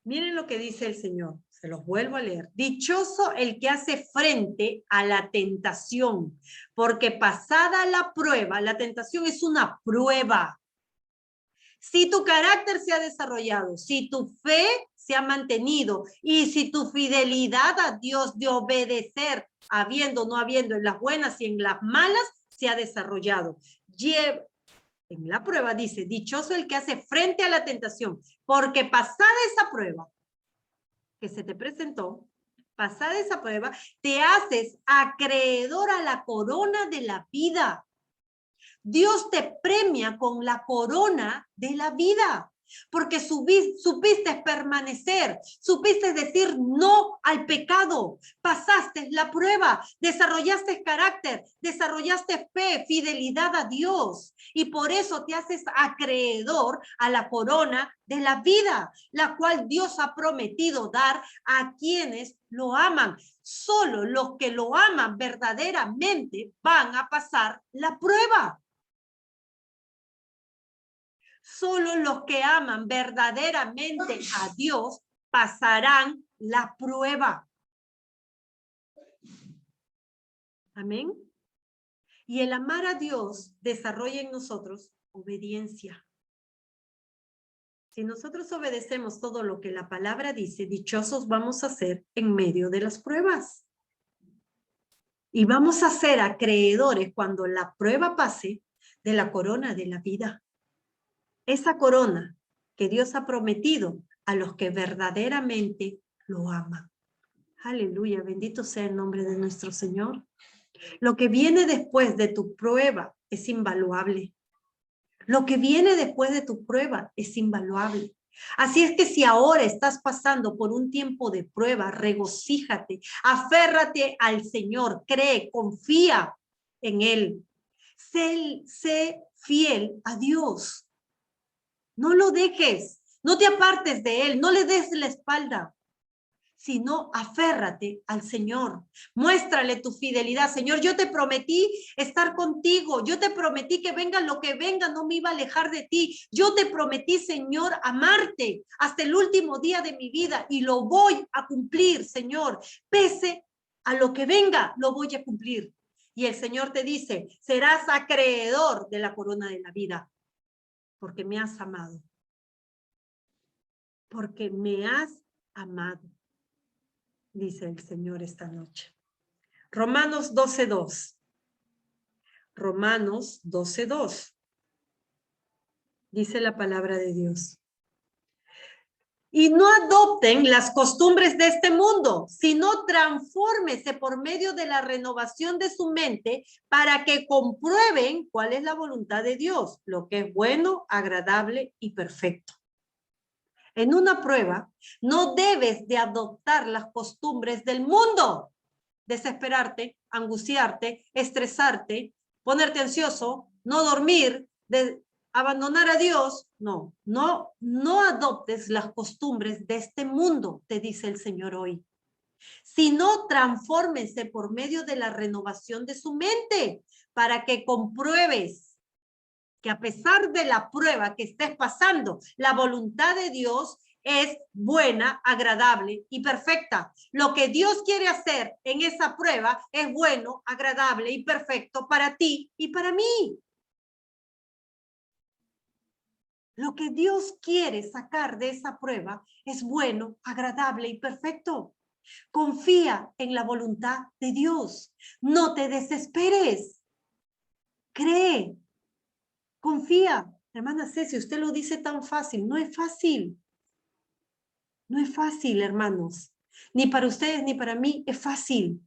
Miren lo que dice el Señor. Se los vuelvo a leer. Dichoso el que hace frente a la tentación, porque pasada la prueba, la tentación es una prueba. Si tu carácter se ha desarrollado, si tu fe se ha mantenido y si tu fidelidad a Dios de obedecer, habiendo, no habiendo, en las buenas y en las malas, se ha desarrollado. En la prueba dice, dichoso el que hace frente a la tentación, porque pasada esa prueba que se te presentó, pasada esa prueba, te haces acreedor a la corona de la vida. Dios te premia con la corona de la vida, porque supiste permanecer, supiste decir no al pecado, pasaste la prueba, desarrollaste carácter, desarrollaste fe, fidelidad a Dios, y por eso te haces acreedor a la corona de la vida, la cual Dios ha prometido dar a quienes lo aman. Solo los que lo aman verdaderamente van a pasar la prueba. Solo los que aman verdaderamente a Dios pasarán la prueba. Amén. Y el amar a Dios desarrolla en nosotros obediencia. Si nosotros obedecemos todo lo que la palabra dice, dichosos vamos a ser en medio de las pruebas. Y vamos a ser acreedores cuando la prueba pase de la corona de la vida. Esa corona que Dios ha prometido a los que verdaderamente lo aman. Aleluya, bendito sea el nombre de nuestro Señor. Lo que viene después de tu prueba es invaluable. Lo que viene después de tu prueba es invaluable. Así es que si ahora estás pasando por un tiempo de prueba, regocíjate, aférrate al Señor, cree, confía en Él. Sé fiel a Dios. No lo dejes, no te apartes de Él, no le des la espalda, sino aférrate al Señor. Muéstrale tu fidelidad. Señor, yo te prometí estar contigo, yo te prometí que venga lo que venga, no me iba a alejar de ti. Yo te prometí, Señor, amarte hasta el último día de mi vida y lo voy a cumplir, Señor. Pese a lo que venga, lo voy a cumplir. Y el Señor te dice, serás acreedor de la corona de la vida. Porque me has amado. Porque me has amado, dice el Señor esta noche. Romanos 12:2. Romanos 12:2. Dice la palabra de Dios. Y no adopten las costumbres de este mundo, sino transfórmese por medio de la renovación de su mente para que comprueben cuál es la voluntad de Dios, lo que es bueno, agradable y perfecto. En una prueba, no debes de adoptar las costumbres del mundo. Desesperarte, angustiarte, estresarte, ponerte ansioso, no dormir, abandonar a Dios, no adoptes las costumbres de este mundo, te dice el Señor hoy. Sino transfórmense por medio de la renovación de su mente, para que compruebes que a pesar de la prueba que estés pasando, la voluntad de Dios es buena, agradable y perfecta. Lo que Dios quiere hacer en esa prueba es bueno, agradable y perfecto para ti y para mí. Lo que Dios quiere sacar de esa prueba es bueno, agradable y perfecto. Confía en la voluntad de Dios. No te desesperes. Cree. Confía. Hermana Ceci, usted lo dice tan fácil. No es fácil. No es fácil, hermanos. Ni para ustedes ni para mí es fácil.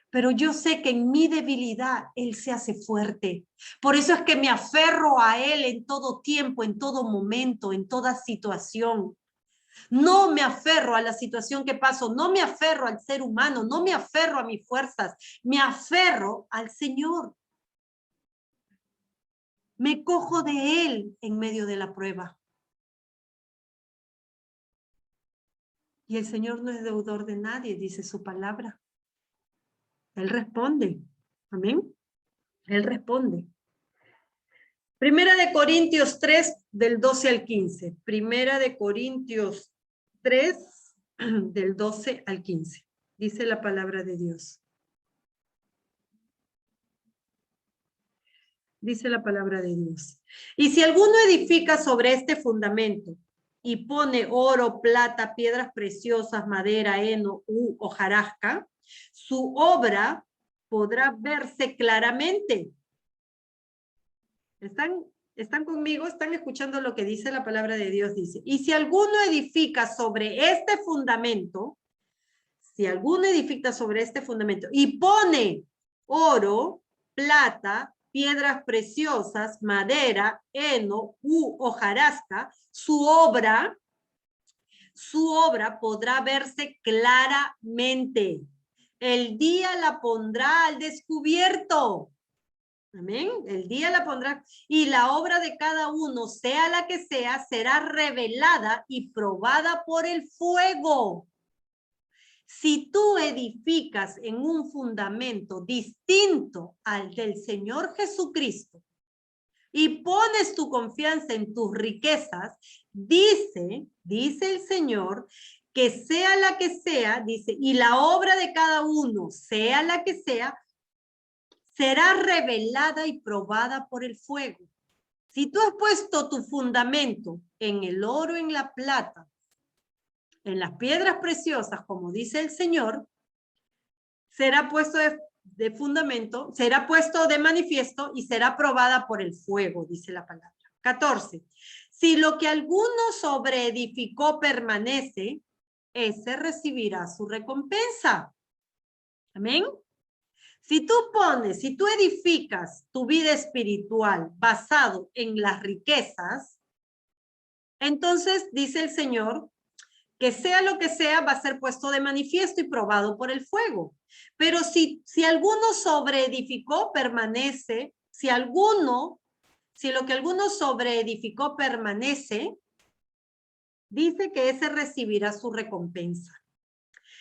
Pero yo sé que en mi debilidad Él se hace fuerte. Por eso es que me aferro a Él en todo tiempo, en todo momento, en toda situación. No me aferro a la situación que paso, no me aferro al ser humano, no me aferro a mis fuerzas, me aferro al Señor. Me cojo de Él en medio de la prueba. Y el Señor no es deudor de nadie, dice su palabra. Él responde. Amén. Él responde. Primera de Corintios 3, del 12 al 15. Primera de Corintios 3, del 12 al 15. Dice la palabra de Dios. Dice la palabra de Dios. Y si alguno edifica sobre este fundamento y pone oro, plata, piedras preciosas, madera, heno u hojarasca, su obra podrá verse claramente. ¿Están conmigo? ¿Están escuchando lo que dice la palabra de Dios? Dice, y si alguno edifica sobre este fundamento, y pone oro, plata, piedras preciosas, madera, heno u hojarasca, su obra podrá verse claramente. El día la pondrá al descubierto. Amén. El día la pondrá. Y la obra de cada uno, sea la que sea, será revelada y probada por el fuego. Si tú edificas en un fundamento distinto al del Señor Jesucristo y pones tu confianza en tus riquezas, dice el Señor, que sea la que sea, dice, y la obra de cada uno, sea la que sea, será revelada y probada por el fuego. Si tú has puesto tu fundamento en el oro, en la plata, en las piedras preciosas, como dice el Señor, será puesto de fundamento, será puesto de manifiesto y será probada por el fuego, dice la palabra. 14. Si lo que alguno sobreedificó permanece, ese recibirá su recompensa. Amén. Si tú edificas tu vida espiritual basado en las riquezas, entonces dice el Señor que sea lo que sea va a ser puesto de manifiesto y probado por el fuego. Pero si alguno sobreedificó permanece, si lo que alguno sobreedificó permanece, dice que ese recibirá su recompensa.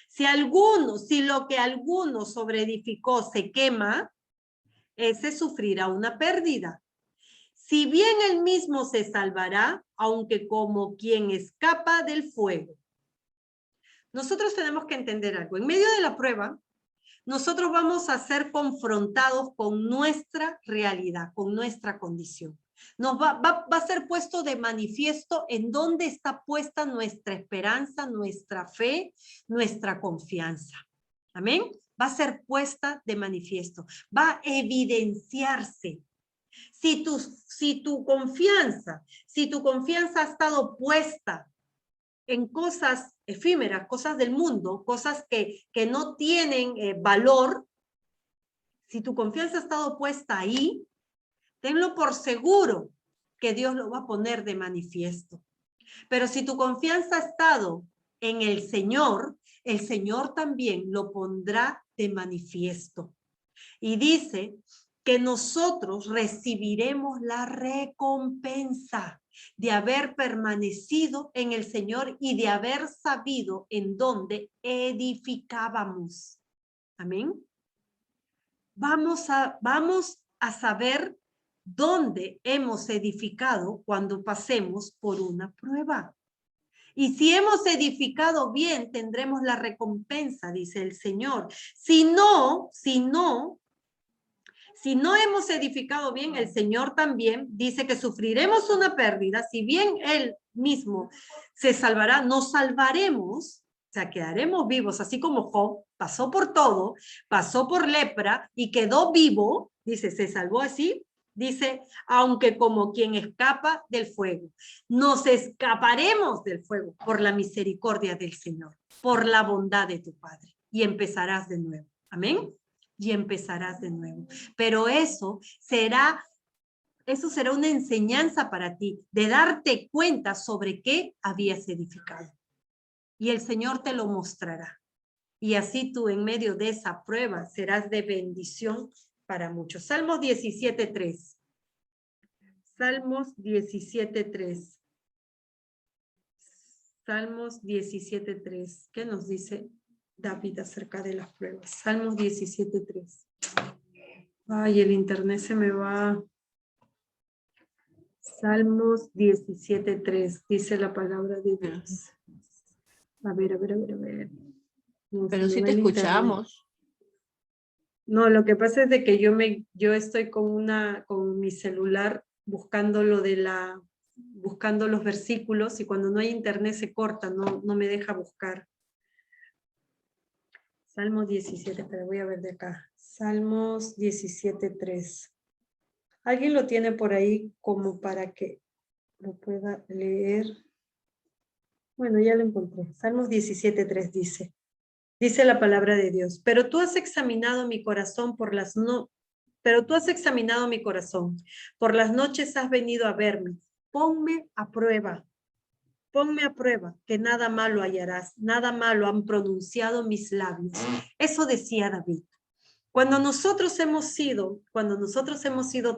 Si lo que alguno sobreedificó se quema, ese sufrirá una pérdida. Si bien él mismo se salvará, aunque como quien escapa del fuego. Nosotros tenemos que entender algo. En medio de la prueba, nosotros vamos a ser confrontados con nuestra realidad, con nuestra condición. Nos va a ser puesto de manifiesto en dónde está puesta nuestra esperanza, nuestra fe, nuestra confianza. Amén. Va a ser puesta de manifiesto. Va a evidenciarse. Si tu confianza ha estado puesta en cosas efímeras, cosas del mundo, cosas que no tienen valor, si tu confianza ha estado puesta ahí, tenlo por seguro que Dios lo va a poner de manifiesto. Pero si tu confianza ha estado en el Señor también lo pondrá de manifiesto. Y dice que nosotros recibiremos la recompensa de haber permanecido en el Señor y de haber sabido en dónde edificábamos. Amén. Vamos a saber dónde hemos edificado cuando pasemos por una prueba. Y si hemos edificado bien, tendremos la recompensa, dice el Señor. Si no hemos edificado bien, el Señor también dice que sufriremos una pérdida. Si bien Él mismo se salvará, nos salvaremos, o sea, quedaremos vivos, así como Job pasó por todo, pasó por lepra y quedó vivo, dice, se salvó así. Dice, aunque como quien escapa del fuego, nos escaparemos del fuego por la misericordia del Señor, por la bondad de tu Padre, y empezarás de nuevo. Amén. Y empezarás de nuevo. Pero eso será una enseñanza para ti, de darte cuenta sobre qué habías edificado. Y el Señor te lo mostrará. Y así tú en medio de esa prueba serás de bendición para muchos. Salmos 17:3. Salmos 17:3. Salmos 17:3. ¿Qué nos dice David acerca de las pruebas? Salmos 17:3. Ay, el internet se me va. Salmos 17:3. Dice la palabra de Dios. A ver. No, pero sí te escuchamos. No, lo que pasa es de que yo estoy con mi celular buscando buscando los versículos, y cuando no hay internet se corta, no me deja buscar. Salmos 17, pero voy a ver de acá. Salmos 17:3. ¿Alguien lo tiene por ahí como para que lo pueda leer? Bueno, ya lo encontré. Salmos 17:3 dice. Dice la palabra de Dios, pero tú has examinado mi corazón por las noches has venido a verme. Ponme a prueba, que nada malo hallarás, nada malo han pronunciado mis labios. Eso decía David. Cuando nosotros hemos sido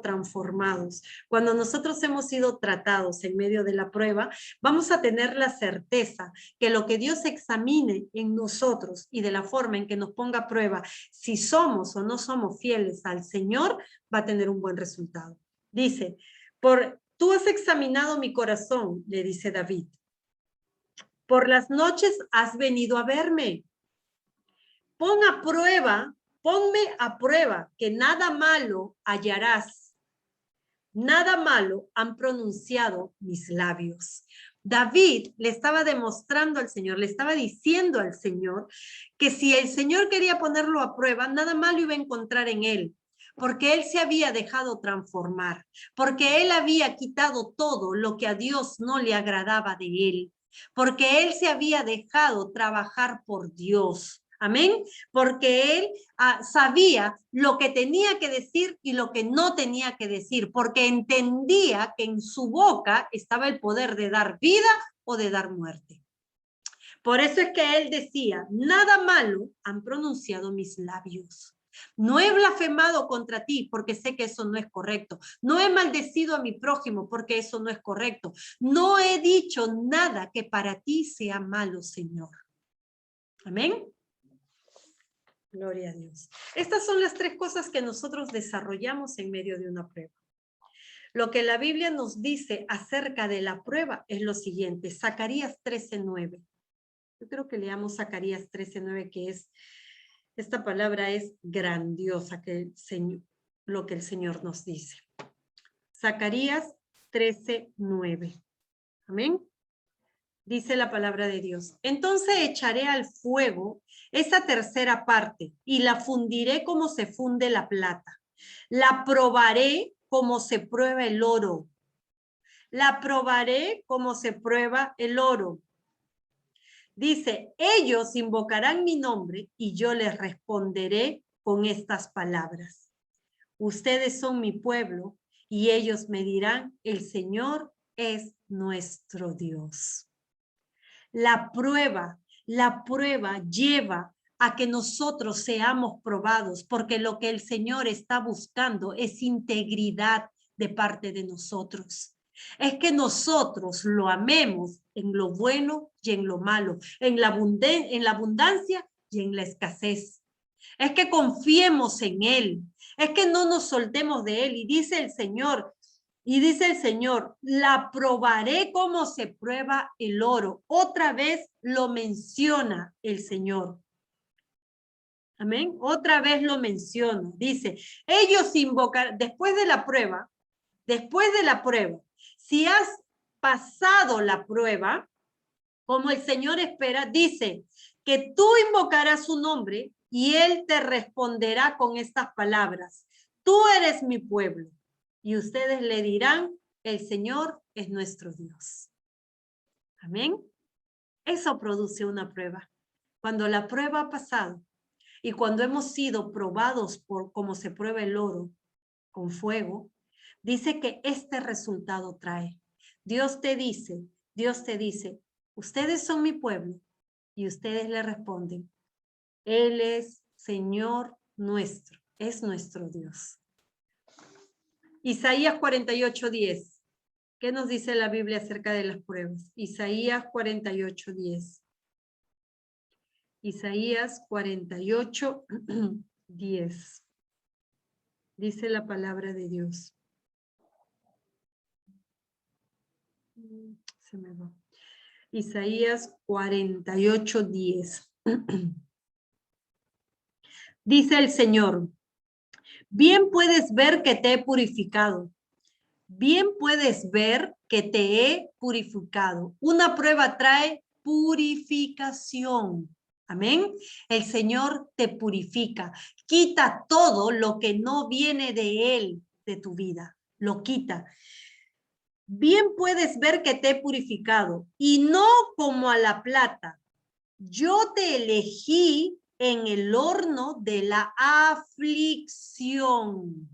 transformados, cuando nosotros hemos sido tratados en medio de la prueba, vamos a tener la certeza que lo que Dios examine en nosotros y de la forma en que nos ponga a prueba, si somos o no somos fieles al Señor, va a tener un buen resultado. Dice, tú has examinado mi corazón, le dice David. Por las noches has venido a verme. Ponme a prueba, que nada malo hallarás. Nada malo han pronunciado mis labios. David le estaba demostrando al Señor, le estaba diciendo al Señor que si el Señor quería ponerlo a prueba, nada malo iba a encontrar en él, porque él se había dejado transformar, porque él había quitado todo lo que a Dios no le agradaba de él, porque él se había dejado trabajar por Dios. Amén, porque él sabía lo que tenía que decir y lo que no tenía que decir, porque entendía que en su boca estaba el poder de dar vida o de dar muerte. Por eso es que él decía, nada malo han pronunciado mis labios. No he blasfemado contra ti porque sé que eso no es correcto. No he maldecido a mi prójimo porque eso no es correcto. No he dicho nada que para ti sea malo, Señor. Amén. Gloria a Dios. Estas son las tres cosas que nosotros desarrollamos en medio de una prueba. Lo que la Biblia nos dice acerca de la prueba es lo siguiente. Zacarías 13:9. Yo creo que leamos Zacarías 13:9, que esta palabra es grandiosa, lo que el Señor nos dice. Zacarías 13:9. Amén. Dice la palabra de Dios. Entonces echaré al fuego esa tercera parte y la fundiré como se funde la plata. La probaré como se prueba el oro. La probaré como se prueba el oro. Dice, ellos invocarán mi nombre y yo les responderé con estas palabras. Ustedes son mi pueblo y ellos me dirán, el Señor es nuestro Dios. La prueba lleva a que nosotros seamos probados, porque lo que el Señor está buscando es integridad de parte de nosotros. Es que nosotros lo amemos en lo bueno y en lo malo, en la abundancia y en la escasez. Es que confiemos en Él, es que no nos soltemos de Él. Y dice el Señor, la probaré como se prueba el oro. Otra vez lo menciona el Señor. Amén. Otra vez lo menciona. Dice, ellos invocarán, después de la prueba, si has pasado la prueba, como el Señor espera, dice que tú invocarás su nombre y Él te responderá con estas palabras. Tú eres mi pueblo. Y ustedes le dirán, el Señor es nuestro Dios. Amén. Eso produce una prueba. Cuando la prueba ha pasado y cuando hemos sido probados por como se prueba el oro con fuego, dice que este resultado trae. Dios te dice, ustedes son mi pueblo, y ustedes le responden, Él es Señor nuestro, es nuestro Dios. Isaías 48:10. ¿Qué nos dice la Biblia acerca de las pruebas? Isaías 48:10. Isaías 48:10. Dice la palabra de Dios. Se me va. Isaías 48:10. Dice el Señor, bien puedes ver que te he purificado. Bien puedes ver que te he purificado. Una prueba trae purificación. Amén. El Señor te purifica. Quita todo lo que no viene de Él, de tu vida. Lo quita. Bien puedes ver que te he purificado y no como a la plata. Yo te elegí en el horno de la aflicción.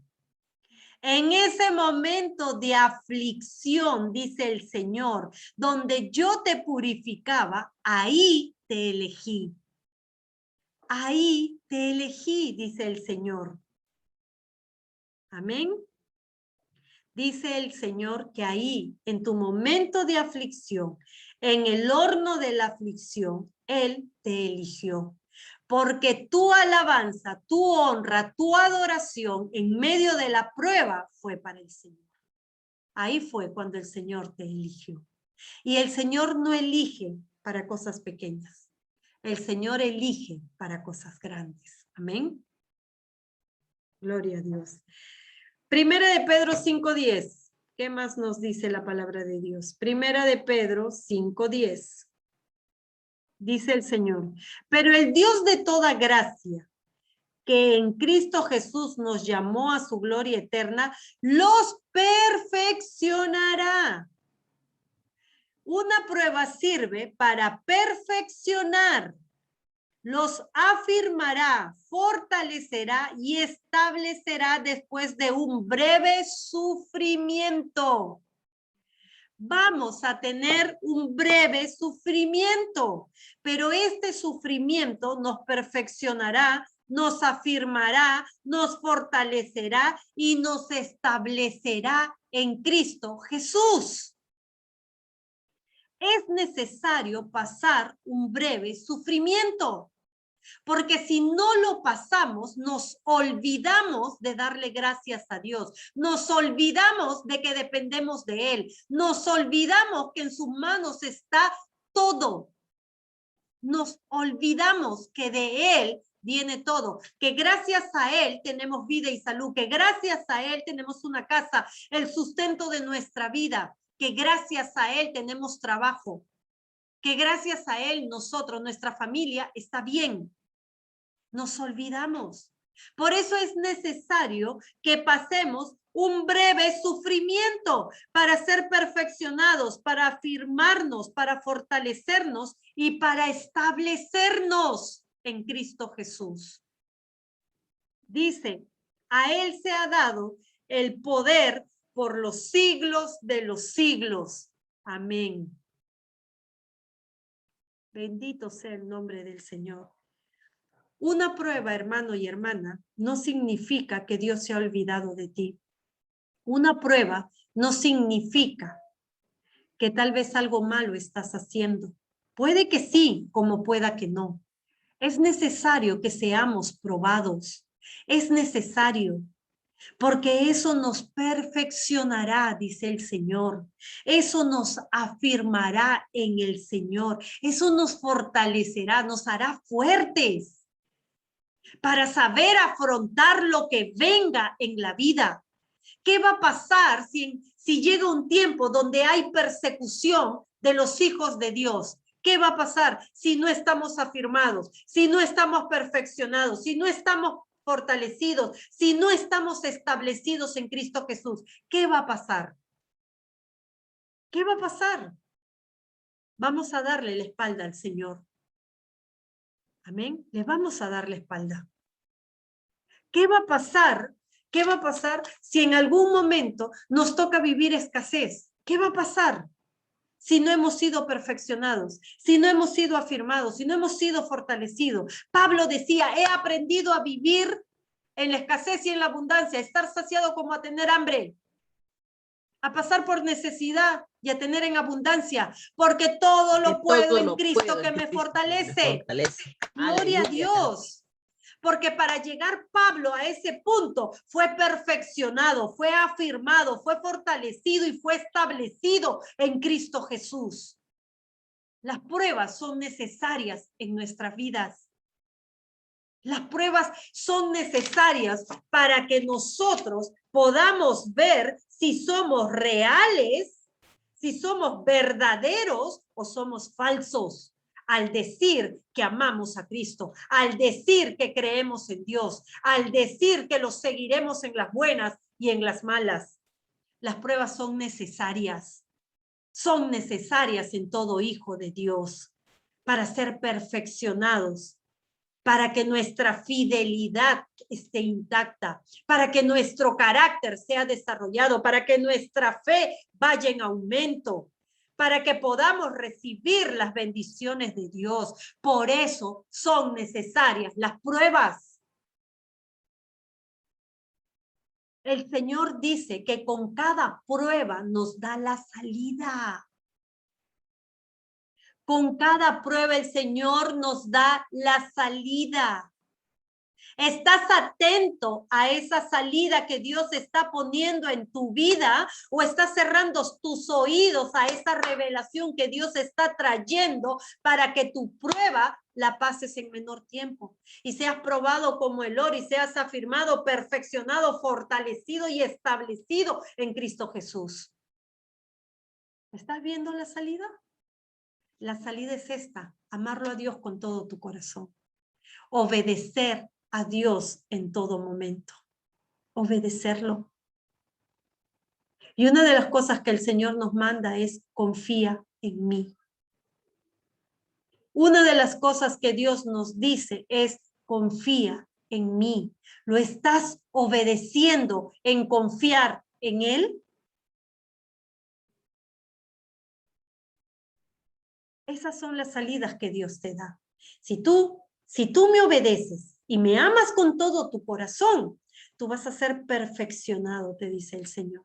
En ese momento de aflicción, dice el Señor, donde yo te purificaba, ahí te elegí. Ahí te elegí, dice el Señor. Amén. Dice el Señor que ahí, en tu momento de aflicción, en el horno de la aflicción, Él te eligió. Porque tu alabanza, tu honra, tu adoración en medio de la prueba fue para el Señor. Ahí fue cuando el Señor te eligió. Y el Señor no elige para cosas pequeñas. El Señor elige para cosas grandes. Amén. Gloria a Dios. Primera de Pedro 5:10. ¿Qué más nos dice la palabra de Dios? Primera de Pedro 5:10. Dice el Señor, pero el Dios de toda gracia, que en Cristo Jesús nos llamó a su gloria eterna, los perfeccionará. Una prueba sirve para perfeccionar. Los afirmará, fortalecerá y establecerá después de un breve sufrimiento. Vamos a tener un breve sufrimiento, pero este sufrimiento nos perfeccionará, nos afirmará, nos fortalecerá y nos establecerá en Cristo Jesús. Es necesario pasar un breve sufrimiento, porque si no lo pasamos, nos olvidamos de darle gracias a Dios, nos olvidamos de que dependemos de Él, nos olvidamos que en sus manos está todo, nos olvidamos que de Él viene todo, que gracias a Él tenemos vida y salud, que gracias a Él tenemos una casa, el sustento de nuestra vida, que gracias a Él tenemos trabajo, que gracias a Él nosotros, nuestra familia está bien. Nos olvidamos. Por eso es necesario que pasemos un breve sufrimiento para ser perfeccionados, para afirmarnos, para fortalecernos y para establecernos en Cristo Jesús. Dice, a Él se ha dado el poder por los siglos de los siglos. Amén. Bendito sea el nombre del Señor. Una prueba, hermano y hermana, no significa que Dios se ha olvidado de ti. Una prueba no significa que tal vez algo malo estás haciendo. Puede que sí, como pueda que no. Es necesario que seamos probados. Es necesario, porque eso nos perfeccionará, dice el Señor. Eso nos afirmará en el Señor. Eso nos fortalecerá, nos hará fuertes para saber afrontar lo que venga en la vida. ¿Qué va a pasar si llega un tiempo donde hay persecución de los hijos de Dios? ¿Qué va a pasar si no estamos afirmados, si no estamos perfeccionados, si no estamos fortalecidos, si no estamos establecidos en Cristo Jesús? ¿Qué va a pasar? ¿Qué va a pasar? Vamos a darle la espalda al Señor. Amén. Le vamos a dar la espalda. ¿Qué va a pasar? ¿Qué va a pasar si en algún momento nos toca vivir escasez? ¿Qué va a pasar si no hemos sido perfeccionados, si no hemos sido afirmados, si no hemos sido fortalecidos? Pablo decía, he aprendido a vivir en la escasez y en la abundancia, a estar saciado como a tener hambre, a pasar por necesidad y a tener en abundancia, porque todo lo puedo en Cristo que me fortalece. Gloria a Dios. Porque para llegar Pablo a ese punto fue perfeccionado, fue afirmado, fue fortalecido y fue establecido en Cristo Jesús. Las pruebas son necesarias en nuestras vidas. Las pruebas son necesarias para que nosotros podamos ver si somos reales, si somos verdaderos o somos falsos. Al decir que amamos a Cristo, al decir que creemos en Dios, al decir que lo seguiremos en las buenas y en las malas. Las pruebas son necesarias en todo hijo de Dios para ser perfeccionados, para que nuestra fidelidad esté intacta, para que nuestro carácter sea desarrollado, para que nuestra fe vaya en aumento, para que podamos recibir las bendiciones de Dios. Por eso son necesarias las pruebas. El Señor dice que con cada prueba nos da la salida. Con cada prueba el Señor nos da la salida. ¿Estás atento a esa salida que Dios está poniendo en tu vida o estás cerrando tus oídos a esa revelación que Dios está trayendo para que tu prueba la pases en menor tiempo y seas probado como el oro y seas afirmado, perfeccionado, fortalecido y establecido en Cristo Jesús? ¿Estás viendo la salida? La salida es esta: amarlo a Dios con todo tu corazón, obedecer a Dios en todo momento, obedecerlo. Y una de las cosas que el Señor nos manda es: confía en mí. Una de las cosas que Dios nos dice es: confía en mí. ¿Lo estás obedeciendo en confiar en Él? Esas son las salidas que Dios te da. Si tú me obedeces y me amas con todo tu corazón, tú vas a ser perfeccionado, te dice el Señor.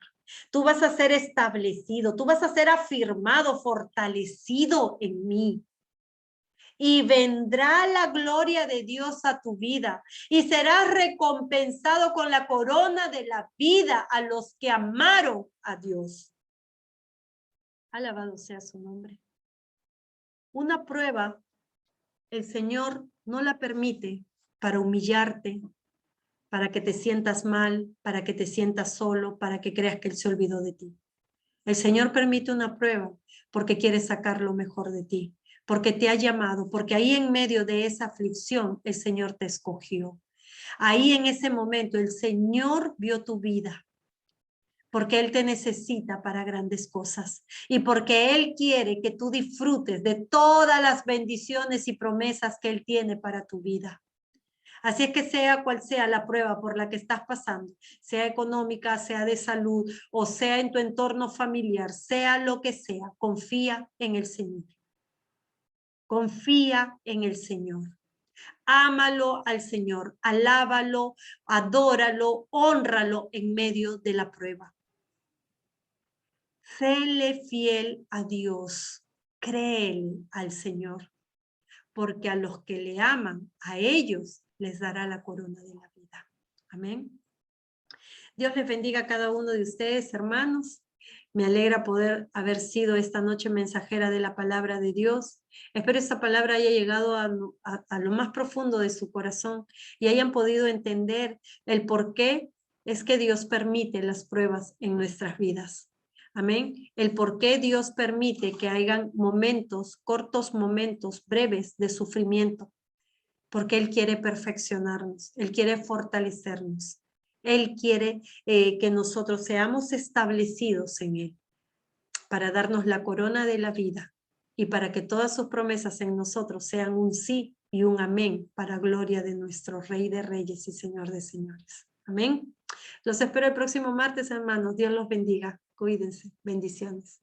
Tú vas a ser establecido, tú vas a ser afirmado, fortalecido en mí. Y vendrá la gloria de Dios a tu vida y serás recompensado con la corona de la vida a los que amaron a Dios. Alabado sea su nombre. Una prueba, el Señor no la permite para humillarte, para que te sientas mal, para que te sientas solo, para que creas que Él se olvidó de ti. El Señor permite una prueba porque quiere sacar lo mejor de ti, porque te ha llamado, porque ahí en medio de esa aflicción el Señor te escogió. Ahí en ese momento el Señor vio tu vida, porque Él te necesita para grandes cosas y porque Él quiere que tú disfrutes de todas las bendiciones y promesas que Él tiene para tu vida. Así es que sea cual sea la prueba por la que estás pasando, sea económica, sea de salud o sea en tu entorno familiar, sea lo que sea, confía en el Señor. Confía en el Señor. Ámalo al Señor, alábalo, adóralo, hónralo en medio de la prueba. Séle fiel a Dios, créele al Señor, porque a los que le aman, a ellos les dará la corona de la vida. Amén. Dios les bendiga a cada uno de ustedes, hermanos. Me alegra poder haber sido esta noche mensajera de la palabra de Dios. Espero esta palabra haya llegado a lo más profundo de su corazón y hayan podido entender el por qué es que Dios permite las pruebas en nuestras vidas. Amén. El por qué Dios permite que hayan momentos, cortos momentos, breves de sufrimiento. Porque Él quiere perfeccionarnos, Él quiere fortalecernos. Él quiere que nosotros seamos establecidos en Él para darnos la corona de la vida y para que todas sus promesas en nosotros sean un sí y un amén para gloria de nuestro Rey de Reyes y Señor de Señores. Amén. Los espero el próximo martes, hermanos. Dios los bendiga. Cuídense. Bendiciones.